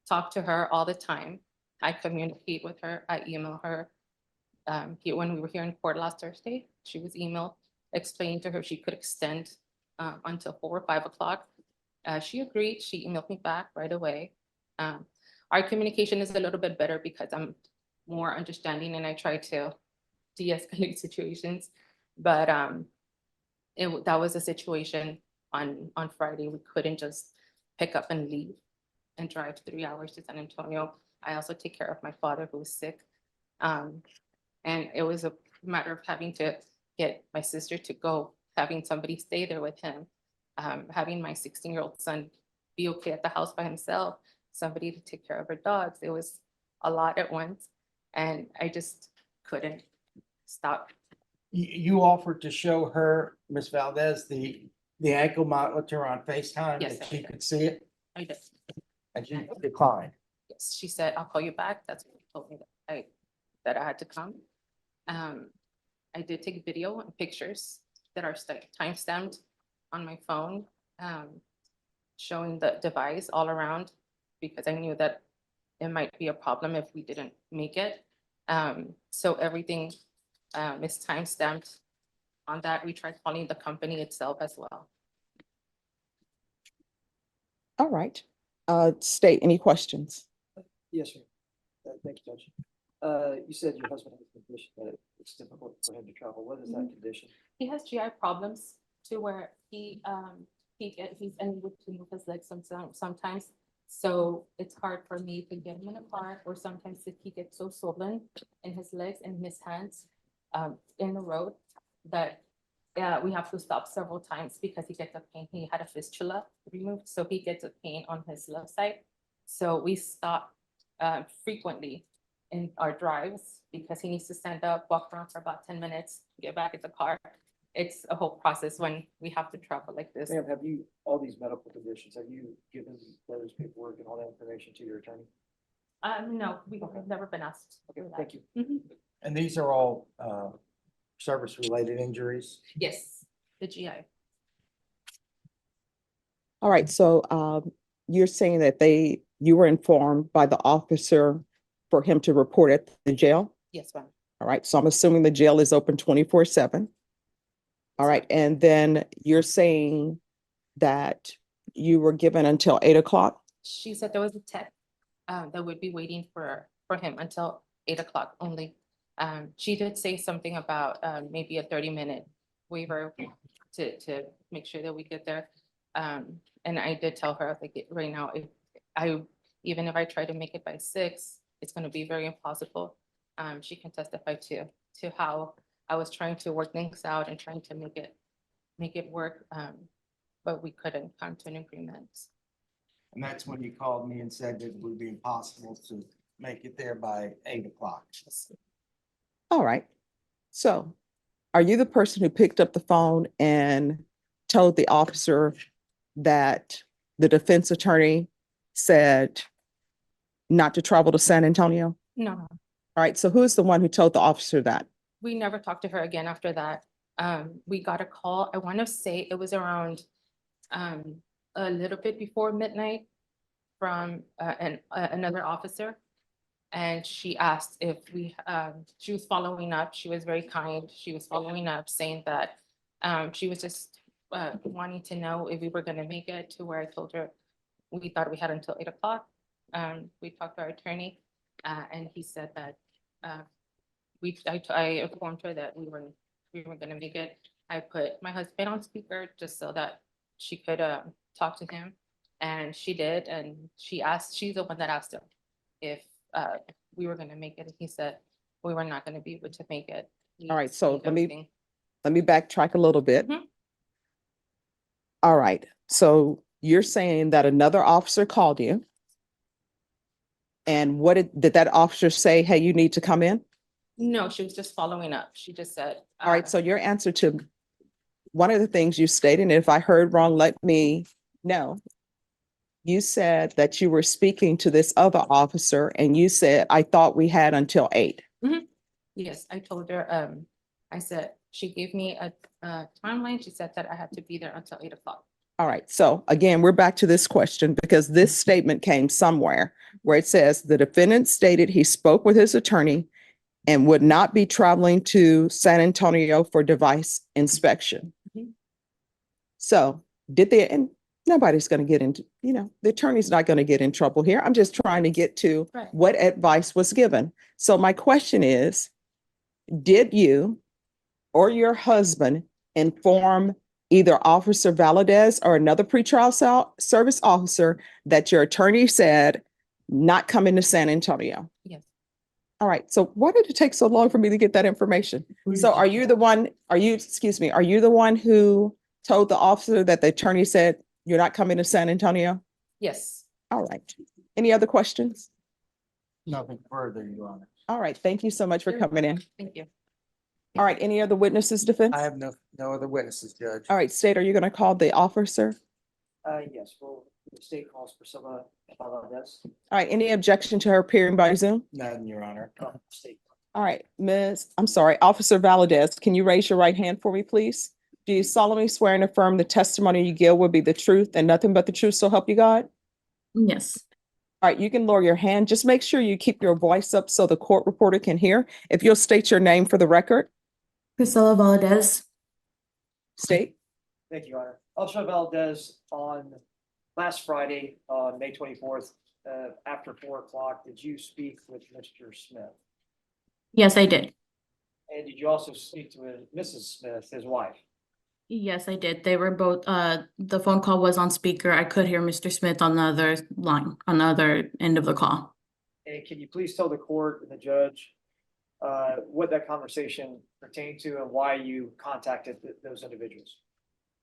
talk to her all the time. I communicate with her. I email her. When we were here in court last Thursday, she was emailed explaining to her she could extend until 4 or 5 o'clock. She agreed. She emailed me back right away. Our communication is a little bit better because I'm more understanding and I try to de-escalate situations. But that was a situation on Friday. We couldn't just pick up and leave and drive 3 hours to San Antonio. I also take care of my father who was sick. And it was a matter of having to get my sister to go, having somebody stay there with him, having my 16-year-old son be okay at the house by himself, somebody to take care of her dogs. It was a lot at once, and I just couldn't stop. You offered to show her, Ms. Valdez, the ankle monitor on FaceTime, Yes, that I she did. could see it, I did. and she declined. Yes, she said, I'll call you back. That's what she told me that I had to come. I did take video and pictures that are timestamped on my phone, showing the device all around, because I knew that it might be a problem if we didn't make it. So everything is timestamped on that. We tried calling the company itself as well. All right. State, any questions? Yes, sir. Thank you, Judge. You said your husband has a condition that it's difficult for him to travel. What is that condition? He has GI problems to where he's unable to move his legs sometimes. So it's hard for me to get him in a car, or sometimes if he gets so swollen in his legs and his hands in the road that we have to stop several times because he gets a pain. He had a fistula removed, so he gets a pain on his left side. So we stop frequently in our drives because he needs to stand up, walk around for about 10 minutes, get back in the car. It's a whole process when we have to travel like this. Ma'am, have you, all these medical conditions, have you given those paperwork and all that information to your attorney? No, we've never been asked. Okay, for that. thank you. Mhm. And these are all service-related injuries. Yes, the GI. All right, so you're saying that you were informed by the officer for him to report at the jail? Yes, ma'am. All right, so I'm assuming the jail is open 24/7. All right, and then you're saying that you were given until 8 o'clock? She said there was a tech that would be waiting for him until 8 o'clock only. She did say something about maybe a 30-minute waiver to make sure that we get there. And I did tell her, like, right now, even if I try to make it by 6, it's gonna be very impossible. She can testify to how I was trying to work things out and trying to make it work. But we couldn't come to an agreement. And that's when you called me and said that it would be impossible to make it there by 8 o'clock. All right. So are you the person who picked up the phone and told the officer that the defense attorney said not to travel to San Antonio? No, All right. So who's the one who told the officer that? we never talked to her again after that. We got a call, I want to say it was around a little bit before midnight from another officer. And she asked if she was following up. She was very kind. She was following up saying that she was just wanting to know if we were gonna make it, to where I told her we thought we had until 8 o'clock. We talked to our attorney and he said that I informed her that we were gonna make it. I put my husband on speaker just so that she could talk to him, and she did. And she's the one that asked him if we were gonna make it. And he said we were not gonna be able to make it. All right, so explained everything. let me backtrack a little bit. Mhm. All right, so you're saying that another officer called you. And what did that officer say? Hey, you need to come in? No, she was just following up. She just said. All right, so your answer to one of the things you stated, and if I heard wrong, let me know. You said that you were speaking to this other officer and you said, I thought we had until 8. Yes, I told her, I said, she gave me a timeline. She said that I had to be there until 8 o'clock. All right, so again, we're back to this question because this statement came somewhere where it says the defendant stated he spoke with his attorney and would not be traveling to San Antonio for device inspection. Mhm. So and nobody's going to get into, the attorney's not going to get in trouble here. I'm just trying to get to Right. what advice was given. So my question is, did you or your husband inform either Officer Valadez or another pretrial service officer that your attorney said not coming to San Antonio? Yes. All right. So why did it take so long for me to get that information? So are you the one who told the officer that the attorney said you're not coming to San Antonio? Yes. All right. Any other questions? Nothing further, Your Honor. All right. Thank you so much for You're coming in. Thank you. All right. Any other witnesses, defense? I have no other witnesses, Judge. All right. State, are you going to call the officer? Yes, well, the state calls for some, Valdez. All right. Any objection to her appearing by Zoom? None, Your Honor. State. All right, Officer Valadez, can you raise your right hand for me, please? Do you solemnly swear and affirm the testimony you give will be the truth and nothing but the truth, so help you God? Yes. All right, you can lower your hand. Just make sure you keep your voice up so the court reporter can hear. If you'll state your name for the record. Priscilla Valadez. State. Thank you, Your Honor. Officer Valdez, on last Friday, May 24th, after 4 o'clock, did you speak with Mr. Smith? Yes, I did. And did you also speak to Mrs. Smith, his wife? Yes, I did. They were both, the phone call was on speaker. I could hear Mr. Smith on the other line, on the other end of the call. And can you please tell the court and the judge what that conversation pertained to and why you contacted those individuals?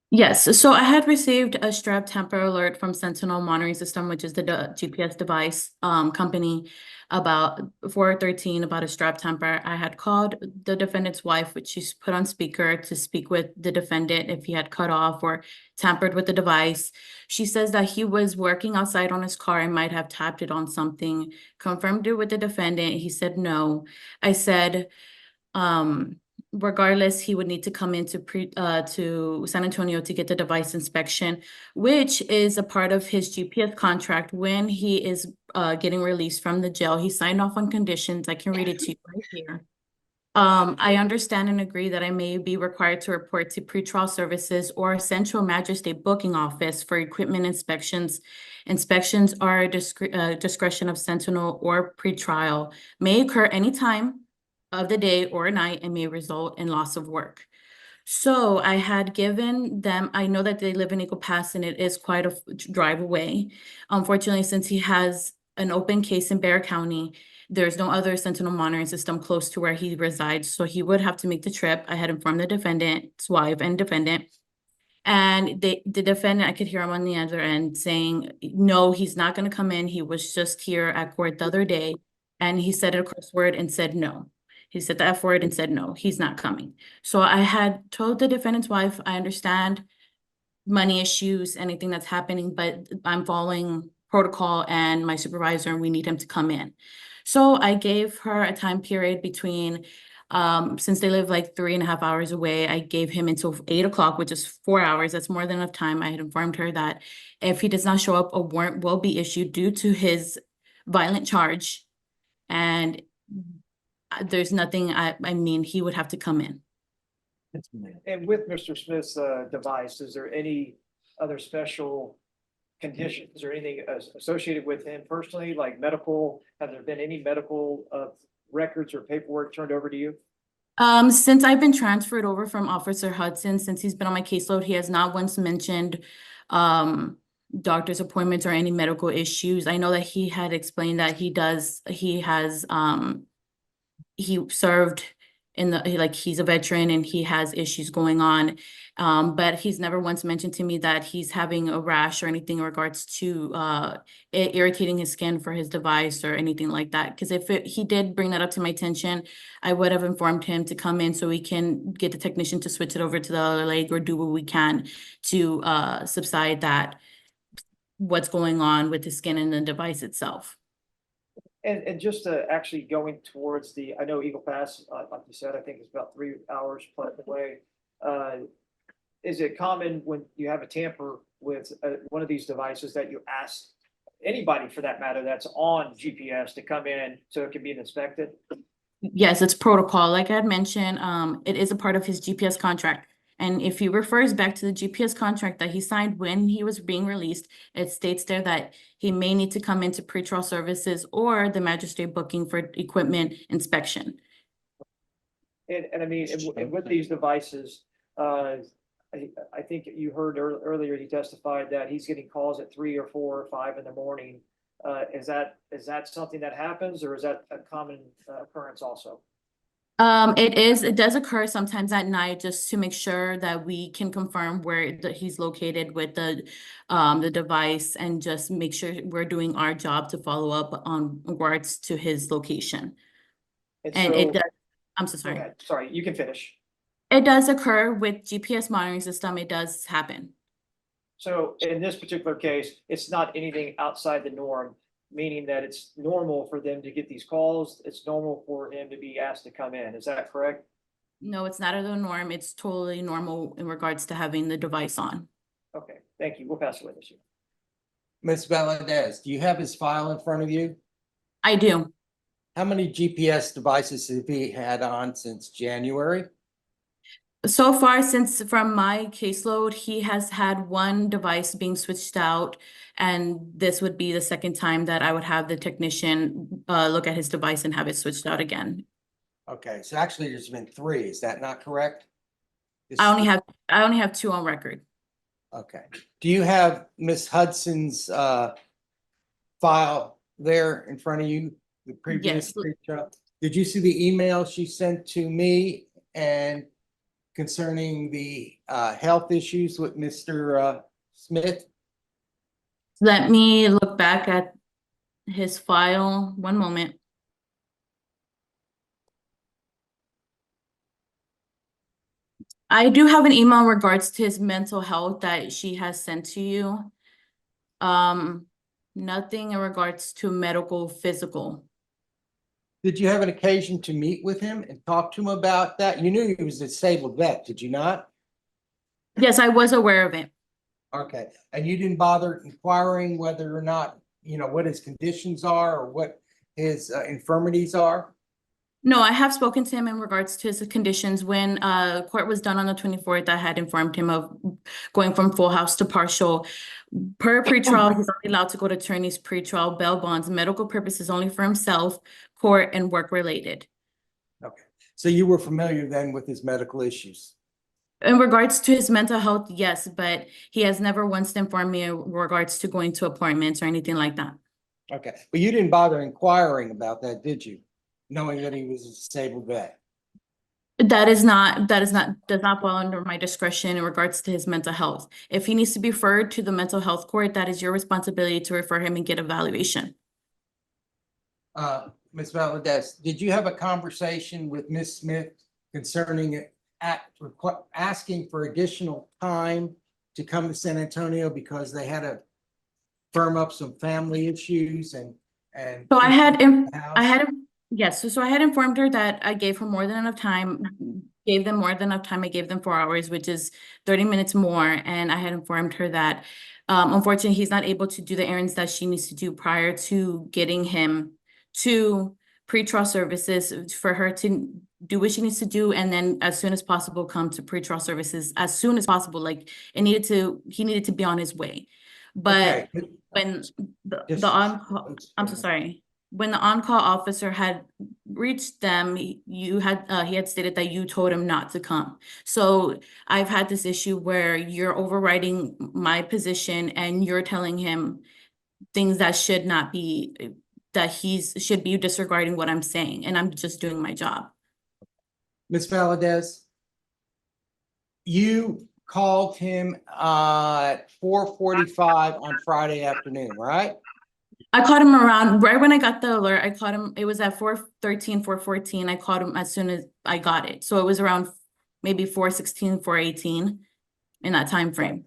Yes, so I had received a strap tamper alert from Sentinel Monitoring System, which is the GPS device company, about 4:13 about a strap tamper. I had called the defendant's wife, which she's put on speaker, to speak with the defendant if he had cut off or tampered with the device. She says that he was working outside on his car and might have tapped it on something. Confirmed it with the defendant. He said no. I said, regardless, he would need to come into to San Antonio to get the device inspection, which is a part of his GPS contract when he is getting released from the jail. He signed off on conditions. I can read it to you right here. I understand and agree that I may be required to report to pretrial services or Central Magistrate Booking Office for equipment inspections. Inspections are a discretion of Sentinel or pretrial, may occur anytime of the day or night, and may result in loss of work. So I had given them, I know that they live in Eagle Pass and it is quite a drive away. Unfortunately, since he has an open case in Bear County, there's no other Sentinel monitoring system close to where he resides, so he would have to make the trip. I had informed the defendant's wife and defendant. And the defendant, I could hear him on the other end saying, no, he's not gonna come in. He was just here at court the other day. And he said a curse word and said no. He said the F word and said, no, he's not coming. So I had told the defendant's wife, I understand money issues, anything that's happening, but I'm following protocol and my supervisor, and we need him to come in. So I gave her a time period between, since they live like 3.5 hours away, I gave him until 8 o'clock, which is 4 hours. That's more than enough time. I had informed her that if he does not show up, a warrant will be issued due to his violent charge. And there's nothing, I mean, he would have to come in. And with Mr. Smith's device, is there any other special conditions? Is there anything associated with him personally, like medical? Have there been any medical records or paperwork turned over to you? Since I've been transferred over from Officer Hudson, since he's been on my caseload, he has not once mentioned doctor's appointments or any medical issues. I know that he had explained that he served in the, like, he's a veteran and he has issues going on. But he's never once mentioned to me that he's having a rash or anything in regards to it irritating his skin for his device or anything like that. Because if he did bring that up to my attention, I would have informed him to come in so we can get the technician to switch it over to the other leg or do what we can to subside that, what's going on with the skin and the device itself. And just to actually going towards I know Eagle Pass, like you said, I think it's about 3 hours plus away. Is it common when you have a tamper with one of these devices that you ask anybody for that matter that's on GPS to come in so it can be inspected? Yes, it's protocol. Like I had mentioned, it is a part of his GPS contract. And if he refers back to the GPS contract that he signed when he was being released, it states there that he may need to come into pretrial services or the magistrate booking for equipment inspection. And I mean, and with these devices, I think you heard earlier, he testified that he's getting calls at 3 or 4 or 5 in the morning. Is that something that happens, or is that a common occurrence also? It does occur sometimes at night just to make sure that we can confirm where he's located with the device and just make sure we're doing our job to follow up on regards to his location. And it does, I'm so sorry. Sorry, you can finish. It does occur with GPS monitoring system. It does happen. So in this particular case, it's not anything outside the norm, meaning that it's normal for them to get these calls. It's normal for him to be asked to come in. Is that correct? No, it's not the norm. It's totally normal in regards to having the device on. Okay, thank you. We'll pass it with you. Ms. Valadez, do you have his file in front of you? I do. How many GPS devices have he had on since January? So far, since from my caseload, he has had one device being switched out, and this would be the second time that I would have the technician look at his device and have it switched out again. Okay, so actually there's been three, is that not correct? This- I only have two on record. Okay, do you have Miss Hudson's file there in front of you? The previous Yes. pre-trial? Did you see the email she sent to me and concerning the health issues with Mr. Smith? Let me look back at his file. One moment. I do have an email in regards to his mental health that she has sent to you. Nothing in regards to medical, physical. Did you have an occasion to meet with him and talk to him about that? You knew he was a disabled vet, did you not? Yes, I was aware of it. Okay, and you didn't bother inquiring whether or not, you know, what his conditions are or what his infirmities are? No, I have spoken to him in regards to his conditions. When court was done on the 24th, I had informed him of going from full house to partial. Per pretrial, he's only allowed to go to attorney's pretrial, bail bonds, medical purposes only for himself, court, and work related. Okay, so you were familiar then with his medical issues? In regards to his mental health, yes, but he has never once informed me in regards to going to appointments or anything like that. Okay, but you didn't bother inquiring about that, did you? Knowing that he was a disabled vet? Does not fall under my discretion in regards to his mental health. If he needs to be referred to the mental health court, that is your responsibility to refer him and get evaluation. Ms. Valadez, did you have a conversation with Ms. Smith concerning asking for additional time to come to San Antonio because they had to firm up some family issues and? So I had, house? yes, so I had informed her that I gave her more than enough time, gave them more than enough time. I gave them 4 hours, which is 30 minutes more. And I had informed her that, unfortunately, he's not able to do the errands that she needs to do prior to getting him to pretrial services for her to do what she needs to do. And then as soon as possible, come to pretrial services as soon as possible. Like he needed to be on his way. But Okay. when Just- the on-call, I'm so sorry. When the on-call officer had reached them, he had stated that you told him not to come. So I've had this issue where you're overriding my position and you're telling him things that should not be, that should be disregarding what I'm saying, and I'm just doing my job. Ms. Valadez, you called him at 4:45 on Friday afternoon, right? I caught him around, right when I got the alert, I caught him, it was at 4:13, 4:14. I caught him as soon as I got it. So it was around maybe 4:16, 4:18 in that time frame.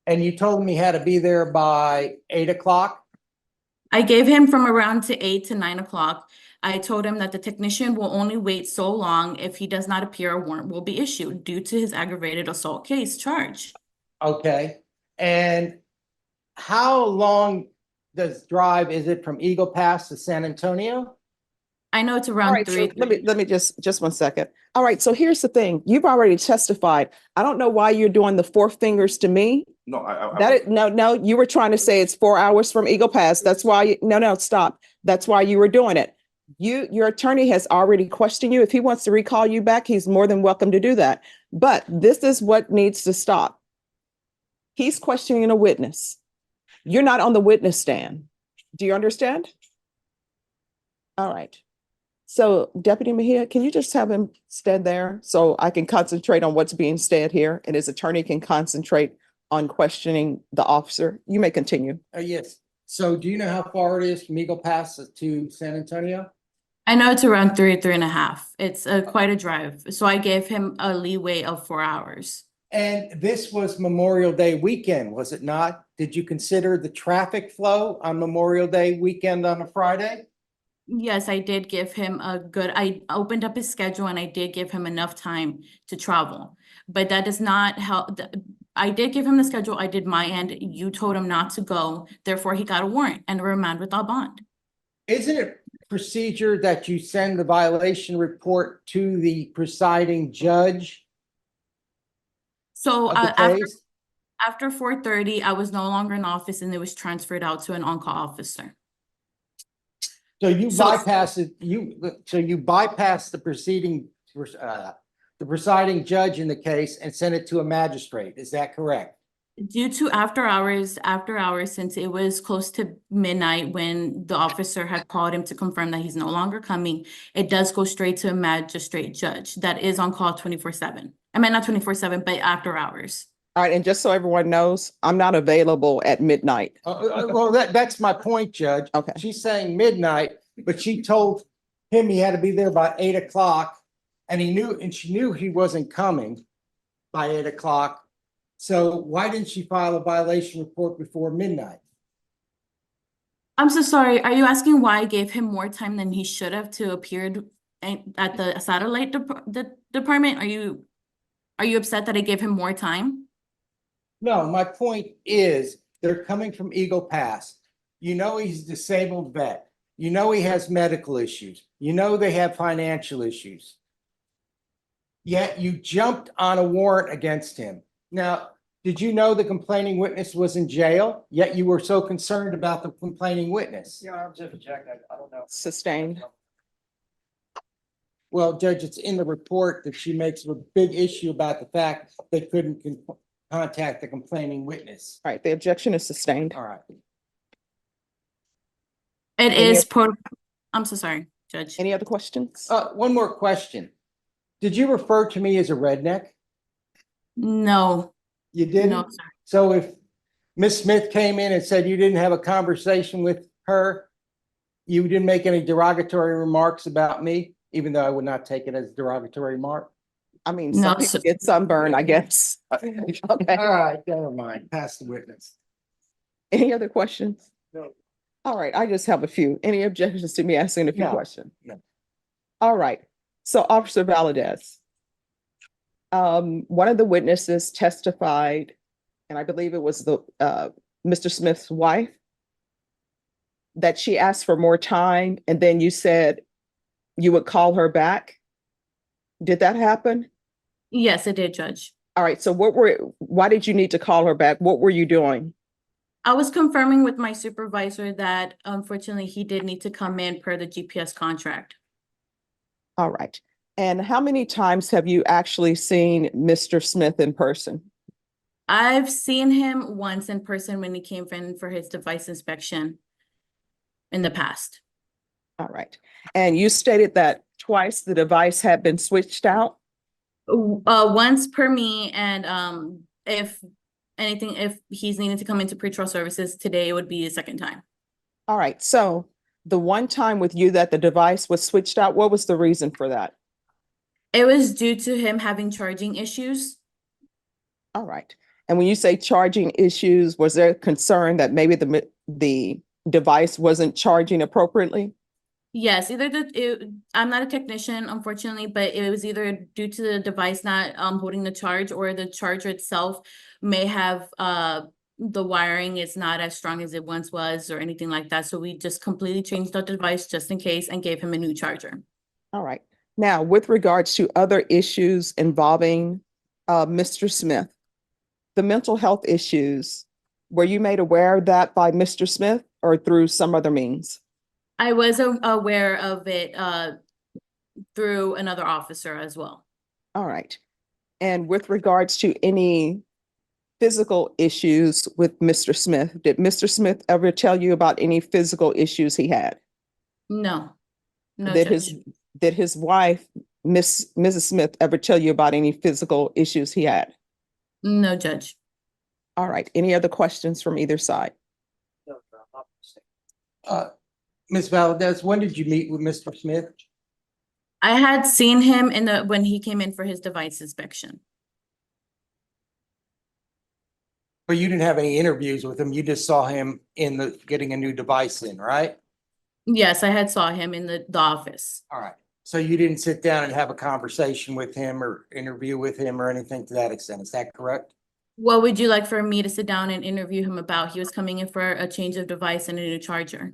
And you told him he had to be there by 8 o'clock? I gave him from around to 8 to 9 o'clock. I told him that the technician will only wait so long. If he does not appear, a warrant will be issued due to his aggravated assault case charge. Okay, and how long does drive is it from Eagle Pass to San Antonio? I know it's All around right, so 3. let me just 1 second. All right, so here's the thing. You've already testified. I don't know why you're doing the 4 fingers to me. No, No, you were trying to say it's 4 hours from Eagle Pass. That's why, no, stop. That's why you were doing it. Your attorney has already questioned you. If he wants to recall you back, he's more than welcome to do that. But this is what needs to stop. He's questioning a witness. You're not on the witness stand. Do you understand? All right. So Deputy Mejia, can you just have him stand there so I can concentrate on what's being said here and his attorney can concentrate on questioning the officer? You may continue. Yes, so do you know how far it is from Eagle Pass to San Antonio? I know it's around 3.5. It's quite a drive. So I gave him a leeway of 4 hours. And this was Memorial Day weekend, was it not? Did you consider the traffic flow on Memorial Day weekend on a Friday? Yes, I did give him I opened up his schedule and I did give him enough time to travel. But that does not help. I did give him the schedule. I did my end. You told him not to go. Therefore, he got a warrant and a remand without bond. Isn't it procedure that you send the violation report to the presiding judge So of the after case? 4:30, I was no longer in office and it was transferred out to an on-call officer. So you So- bypass it, so you bypass the the presiding judge in the case and send it to a magistrate. Is that correct? Due to after hours, since it was close to midnight when the officer had called him to confirm that he's no longer coming, it does go straight to a magistrate judge that is on call 24/7. I mean, not 24/7, but after hours. All right, and just so everyone knows, I'm not available at midnight. Well, that's my point, Judge. Okay. She's saying midnight, but she told him he had to be there by 8 o'clock. And she knew he wasn't coming by 8 o'clock. So why didn't she file a violation report before midnight? I'm so sorry. Are you asking why I gave him more time than he should have to appear at the satellite department? Are you upset that I gave him more time? No, my point is, they're coming from Eagle Pass. You know he's a disabled vet. You know he has medical issues. You know they have financial issues. Yet you jumped on a warrant against him. Now, did you know the complaining witness was in jail? Yet you were so concerned about the complaining witness. Yeah, I'm just checking. I don't know. Sustained. Well, Judge, it's in the report that she makes a big issue about the fact they couldn't contact the complaining witness. All right, the objection is sustained. All right. It Any is I'm so sorry, Judge. Any other questions? One more question. Did you refer to me as a redneck? No, You didn't? no, sir. So if Ms. Smith came in and said you didn't have a conversation with her, you didn't make any derogatory remarks about me, even though I would not take it as a derogatory remark? I mean, No, some people so- get sunburned, I guess. Okay. All right, never mind. Pass the witness. Any other questions? No. All right, I just have a few. Any objections to me asking a few No, questions? no. All right, so Officer Valadez. One of the witnesses testified, and I believe it was the Mr. Smith's wife, that she asked for more time, and then you said you would call her back. Did that happen? Yes, it did, Judge. All right, so why did you need to call her back? What were you doing? I was confirming with my supervisor that unfortunately he did need to come in per the GPS contract. All right. And how many times have you actually seen Mr. Smith in person? I've seen him once in person when he came in for his device inspection in the past. All right. And you stated that twice the device had been switched out? Once per me, and if he's needing to come into pretrial services today, it would be the second time. All right. So the one time with you that the device was switched out, what was the reason for that? It was due to him having charging issues. All right. And when you say charging issues, was there concern that maybe the device wasn't charging appropriately? Yes, I'm not a technician, unfortunately, but it was either due to the device not holding the charge, or the charger itself may have the wiring is not as strong as it once was, or anything like that. So we just completely changed the device just in case and gave him a new charger. All right. Now, with regards to other issues involving Mr. Smith, the mental health issues, were you made aware of that by Mr. Smith or through some other means? I was aware of it through another officer as well. All right. And with regards to any physical issues with Mr. Smith, did Mr. Smith ever tell you about any physical issues he had? No, no, Did Judge. his wife, Mrs. Smith, ever tell you about any physical issues he had? No, Judge. All right. Any other questions from either side? No, I'm not mistaken. Ms. Valdez, when did you meet with Mr. Smith? I had seen him when he came in for his device inspection. But you didn't have any interviews with him. You just saw him getting a new device in, right? Yes, I had saw him in the office. All right. So you didn't sit down and have a conversation with him or interview with him or anything to that extent. Is that correct? What would you like for me to sit down and interview him about? He was coming in for a change of device and a new charger.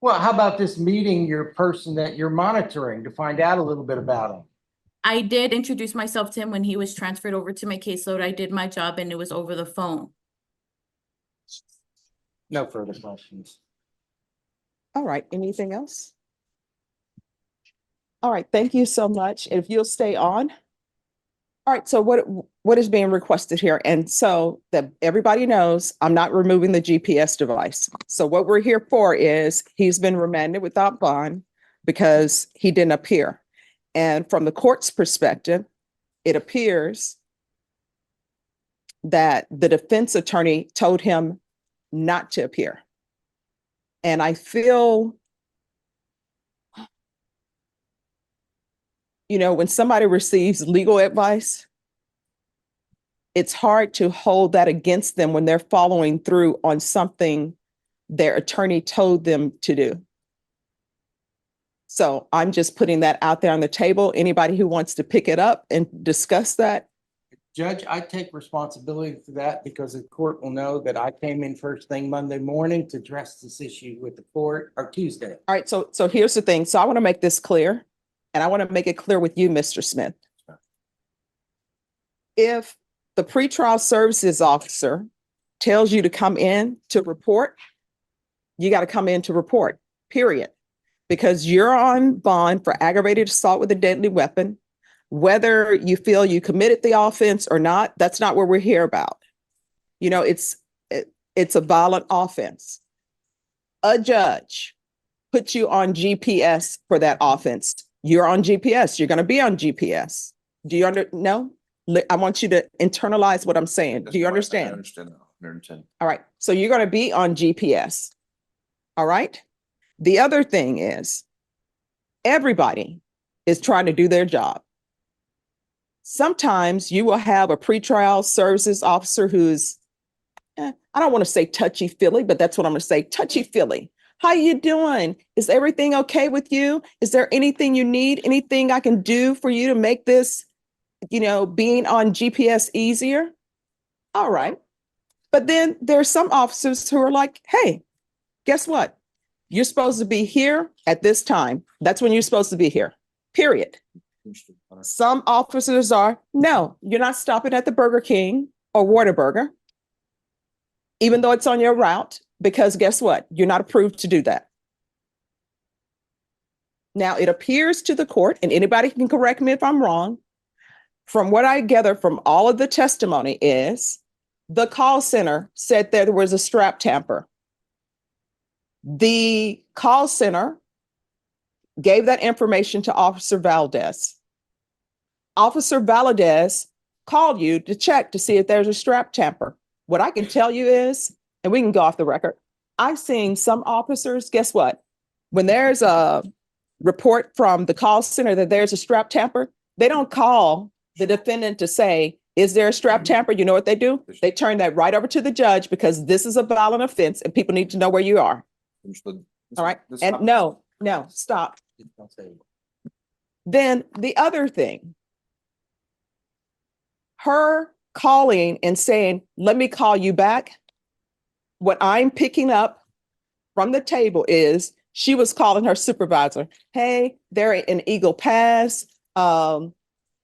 Well, how about this meeting your person that you're monitoring to find out a little bit about him? I did introduce myself to him when he was transferred over to my caseload. I did my job and it was over the phone. No further questions. All right, anything else? All right, thank you so much. If you'll stay on. All right, so what is being requested here? And so that everybody knows, I'm not removing the GPS device. So what we're here for is he's been remanded without bond because he didn't appear. And from the court's perspective, it appears that the defense attorney told him not to appear. And I feel, you know, when somebody receives legal advice, it's hard to hold that against them when they're following through on something their attorney told them to do. So I'm just putting that out there on the table. Anybody who wants to pick it up and discuss that. Judge, I take responsibility for that because the court will know that I came in first thing Monday morning to address this issue with the court, or Tuesday. All right, so here's the thing. So I want to make this clear, and I want to make it clear with you, Mr. Smith. If the pretrial services officer tells you to come in to report, you got to come in to report, period. Because you're on bond for aggravated assault with a deadly weapon. Whether you feel you committed the offense or not, that's not what we're here about. You know, it's a violent offense. A judge puts you on GPS for that offense. You're on GPS. You're going to be on GPS. Do you no? I want you to internalize what I'm saying. Do you understand? I understand now. I understand. All right. So you're going to be on GPS. All right. The other thing is everybody is trying to do their job. Sometimes you will have a pretrial services officer who's, I don't want to say touchy-feely, but that's what I'm going to say, touchy-feely. How you doing? Is everything okay with you? Is there anything you need? Anything I can do for you to make this, you know, being on GPS easier? All right. But then there's some officers who are like, hey, guess what? You're supposed to be here at this time. That's when you're supposed to be here, period. Some officers are, no, you're not stopping at the Burger King or Whataburger, even though it's on your route, because guess what? You're not approved to do that. Now, it appears to the court, and anybody can correct me if I'm wrong, from what I gather from all of the testimony is the call center said there was a strap tamper. The call center gave that information to Officer Valdez. Officer Valdez called you to check to see if there's a strap tamper. What I can tell you is, and we can go off the record, I've seen some officers, guess what? When there's a report from the call center that there's a strap tamper, they don't call the defendant to say, is there a strap tamper? You know what they do? They turn that right over to the judge because this is a violent offense and people need to know where you are. Understood. All right. And no, stop. Then the other thing, her calling and saying, let me call you back. What I'm picking up from the table is she was calling her supervisor. Hey, they're in Eagle Pass. You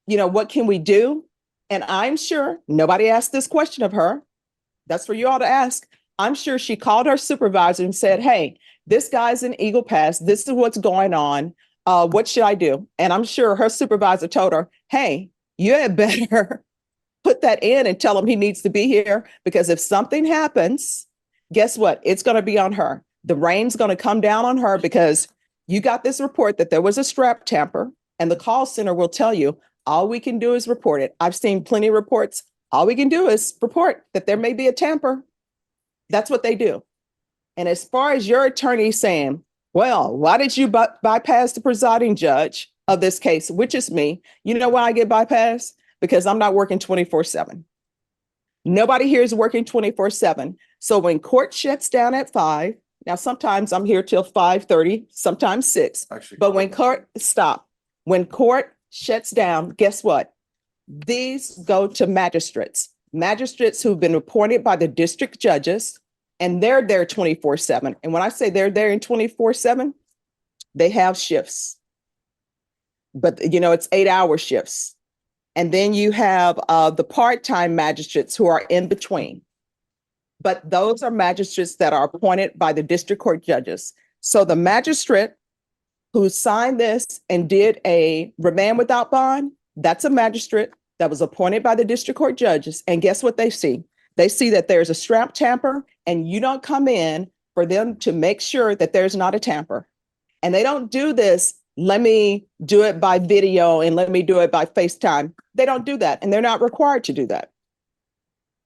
know, what can we do? And I'm sure nobody asked this question of her. That's for you all to ask. I'm sure she called her supervisor and said, hey, this guy's in Eagle Pass. This is what's going on. What should I do? And I'm sure her supervisor told her, hey, you had better put that in and tell him he needs to be here, because if something happens, guess what? It's going to be on her. The rain's going to come down on her because you got this report that there was a strap tamper, and the call center will tell you, all we can do is report it. I've seen plenty of reports. All we can do is report that there may be a tamper. That's what they do. And as far as your attorney saying, well, why did you bypass the presiding judge of this case, which is me? You know why I get bypassed? Because I'm not working 24/7. Nobody here is working 24/7. So when court shuts down at 5, now sometimes I'm here till 5:30, sometimes 6. Actually, But when court shuts down, guess what? These go to magistrates who've been appointed by the district judges. And they're there 24/7. And when I say they're there in 24/7, they have shifts. But it's 8-hour shifts. And then you have the part-time magistrates who are in between. But those are magistrates that are appointed by the district court judges. So the magistrate who signed this and did a remand without bond, that's a magistrate that was appointed by the district court judges. And guess what they see? They see that there's a strap tamper and you don't come in for them to make sure that there's not a tamper. And they don't do this, let me do it by video and let me do it by FaceTime. They don't do that and they're not required to do that.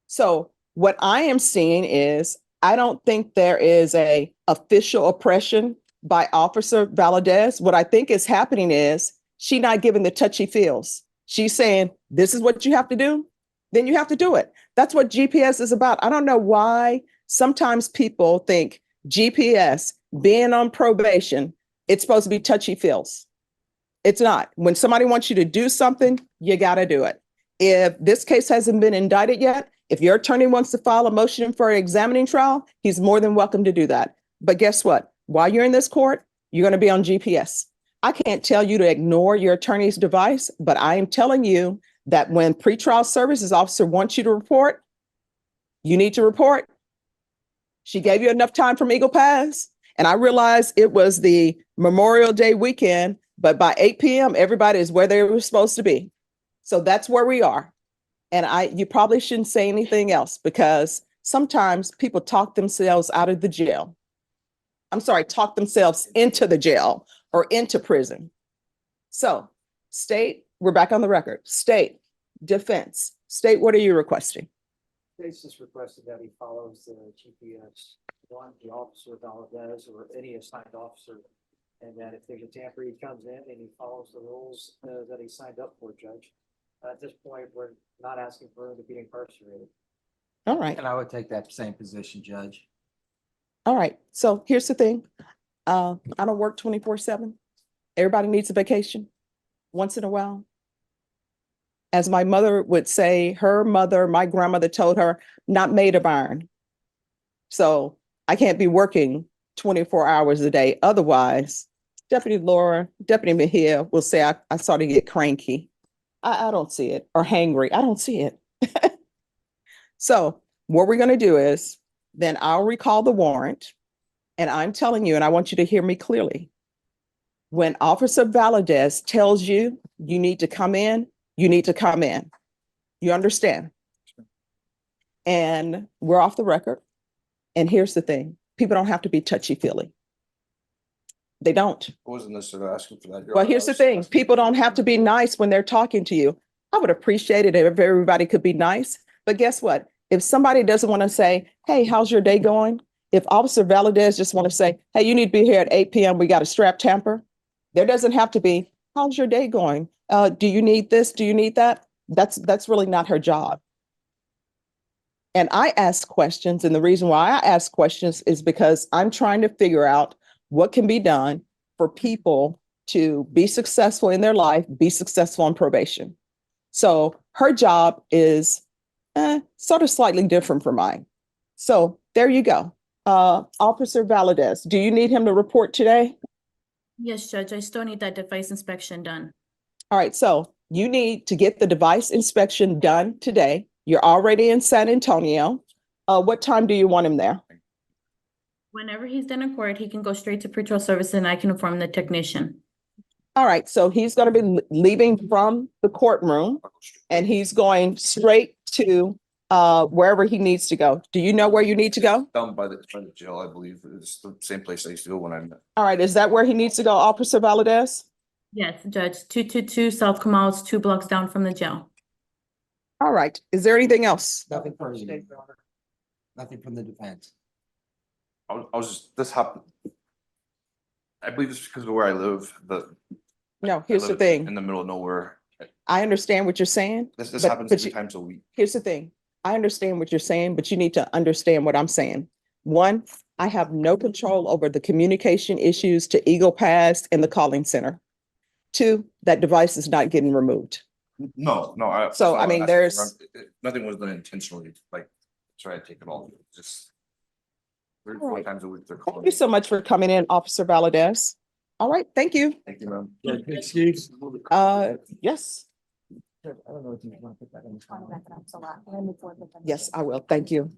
So what I am seeing is, I don't think there is a official oppression by Officer Valadez. What I think is happening is she not giving the touchy feels. She's saying, this is what you have to do, then you have to do it. That's what GPS is about. I don't know why sometimes people think GPS, being on probation, it's supposed to be touchy feels. It's not. When somebody wants you to do something, you got to do it. If this case hasn't been indicted yet, if your attorney wants to file a motion for an examining trial, he's more than welcome to do that. But guess what? While you're in this court, you're going to be on GPS. I can't tell you to ignore your attorney's device, but I am telling you that when pretrial services officer wants you to report, you need to report. She gave you enough time from Eagle Pass. And I realized it was the Memorial Day weekend, but by 8 p.m., everybody is where they were supposed to be. So that's where we are. And you probably shouldn't say anything else because sometimes people talk themselves out of the jail. I'm sorry, talk themselves into the jail or into prison. So state, we're back on the record. State, defense. State, what are you requesting? State's just requested that he follows the GPS, the officer Valadez or any assigned officer. And that if there's a tamper, he comes in and he follows the rules that he signed up for, Judge. At this point, we're not asking for him to be incarcerated. All right. And I would take that same position, Judge. All right. So here's the thing. I don't work 24/7. Everybody needs a vacation once in a while. As my mother would say, her mother, my grandmother told her, not made of iron. So I can't be working 24 hours a day. Otherwise, Deputy Laura, Deputy Mejia will say I started to get cranky. I don't see it. Or hangry. I don't see it. So what we're going to do is then I'll recall the warrant. And I'm telling you, and I want you to hear me clearly. When Officer Valadez tells you you need to come in, you need to come in. You understand? And we're off the record. And here's the thing. People don't have to be touchy-feely. They don't. I wasn't necessarily asking for that. Well, here's the thing. People don't have to be nice when they're talking to you. I would appreciate it if everybody could be nice. But guess what? If somebody doesn't want to say, hey, how's your day going? If Officer Valadez just want to say, hey, you need to be here at 8 p.m. We got a strap tamper. There doesn't have to be, how's your day going? Do you need this? Do you need that? That's really not her job. And I ask questions. And the reason why I ask questions is because I'm trying to figure out what can be done for people to be successful in their life, be successful on probation. So her job is sort of slightly different from mine. So there you go. Officer Valadez, do you need him to report today? Yes, Judge, I still need that device inspection done. All right, so you need to get the device inspection done today. You're already in San Antonio. What time do you want him there? Whenever he's done in court, he can go straight to pretrial service and I can inform the technician. All right, so he's going to be leaving from the courtroom and he's going straight to wherever he needs to go. Do you know where you need to go? Down by the jail, I believe. It's the same place I used to go when I met. All right, is that where he needs to go, Officer Valadez? Yes, Judge, 222 South Camals, 2 blocks down from the jail. All right, is there anything else? Nothing from State, Your Honor. nothing from the defense. I was just, this happened. I believe it's because of where I live, No, here's I the live thing. in the middle of nowhere. I understand what you're saying. This But- happens but 3 you- times a week. Here's the thing. I understand what you're saying, but you need to understand what I'm saying. One, I have no control over the communication issues to Eagle Pass and the calling center. 2, that device is not getting removed. No. So, I mean, there's- Nothing was done intentionally, like, try to take it all. Just, 3 or All 4 right. times a week they're Thank calling. you so much for coming in, Officer Valadez. All right, thank you. Thank you, ma'am. Excuse? Yes, Oh, that's a lot. Let me forward with them. yes, I will. Thank you.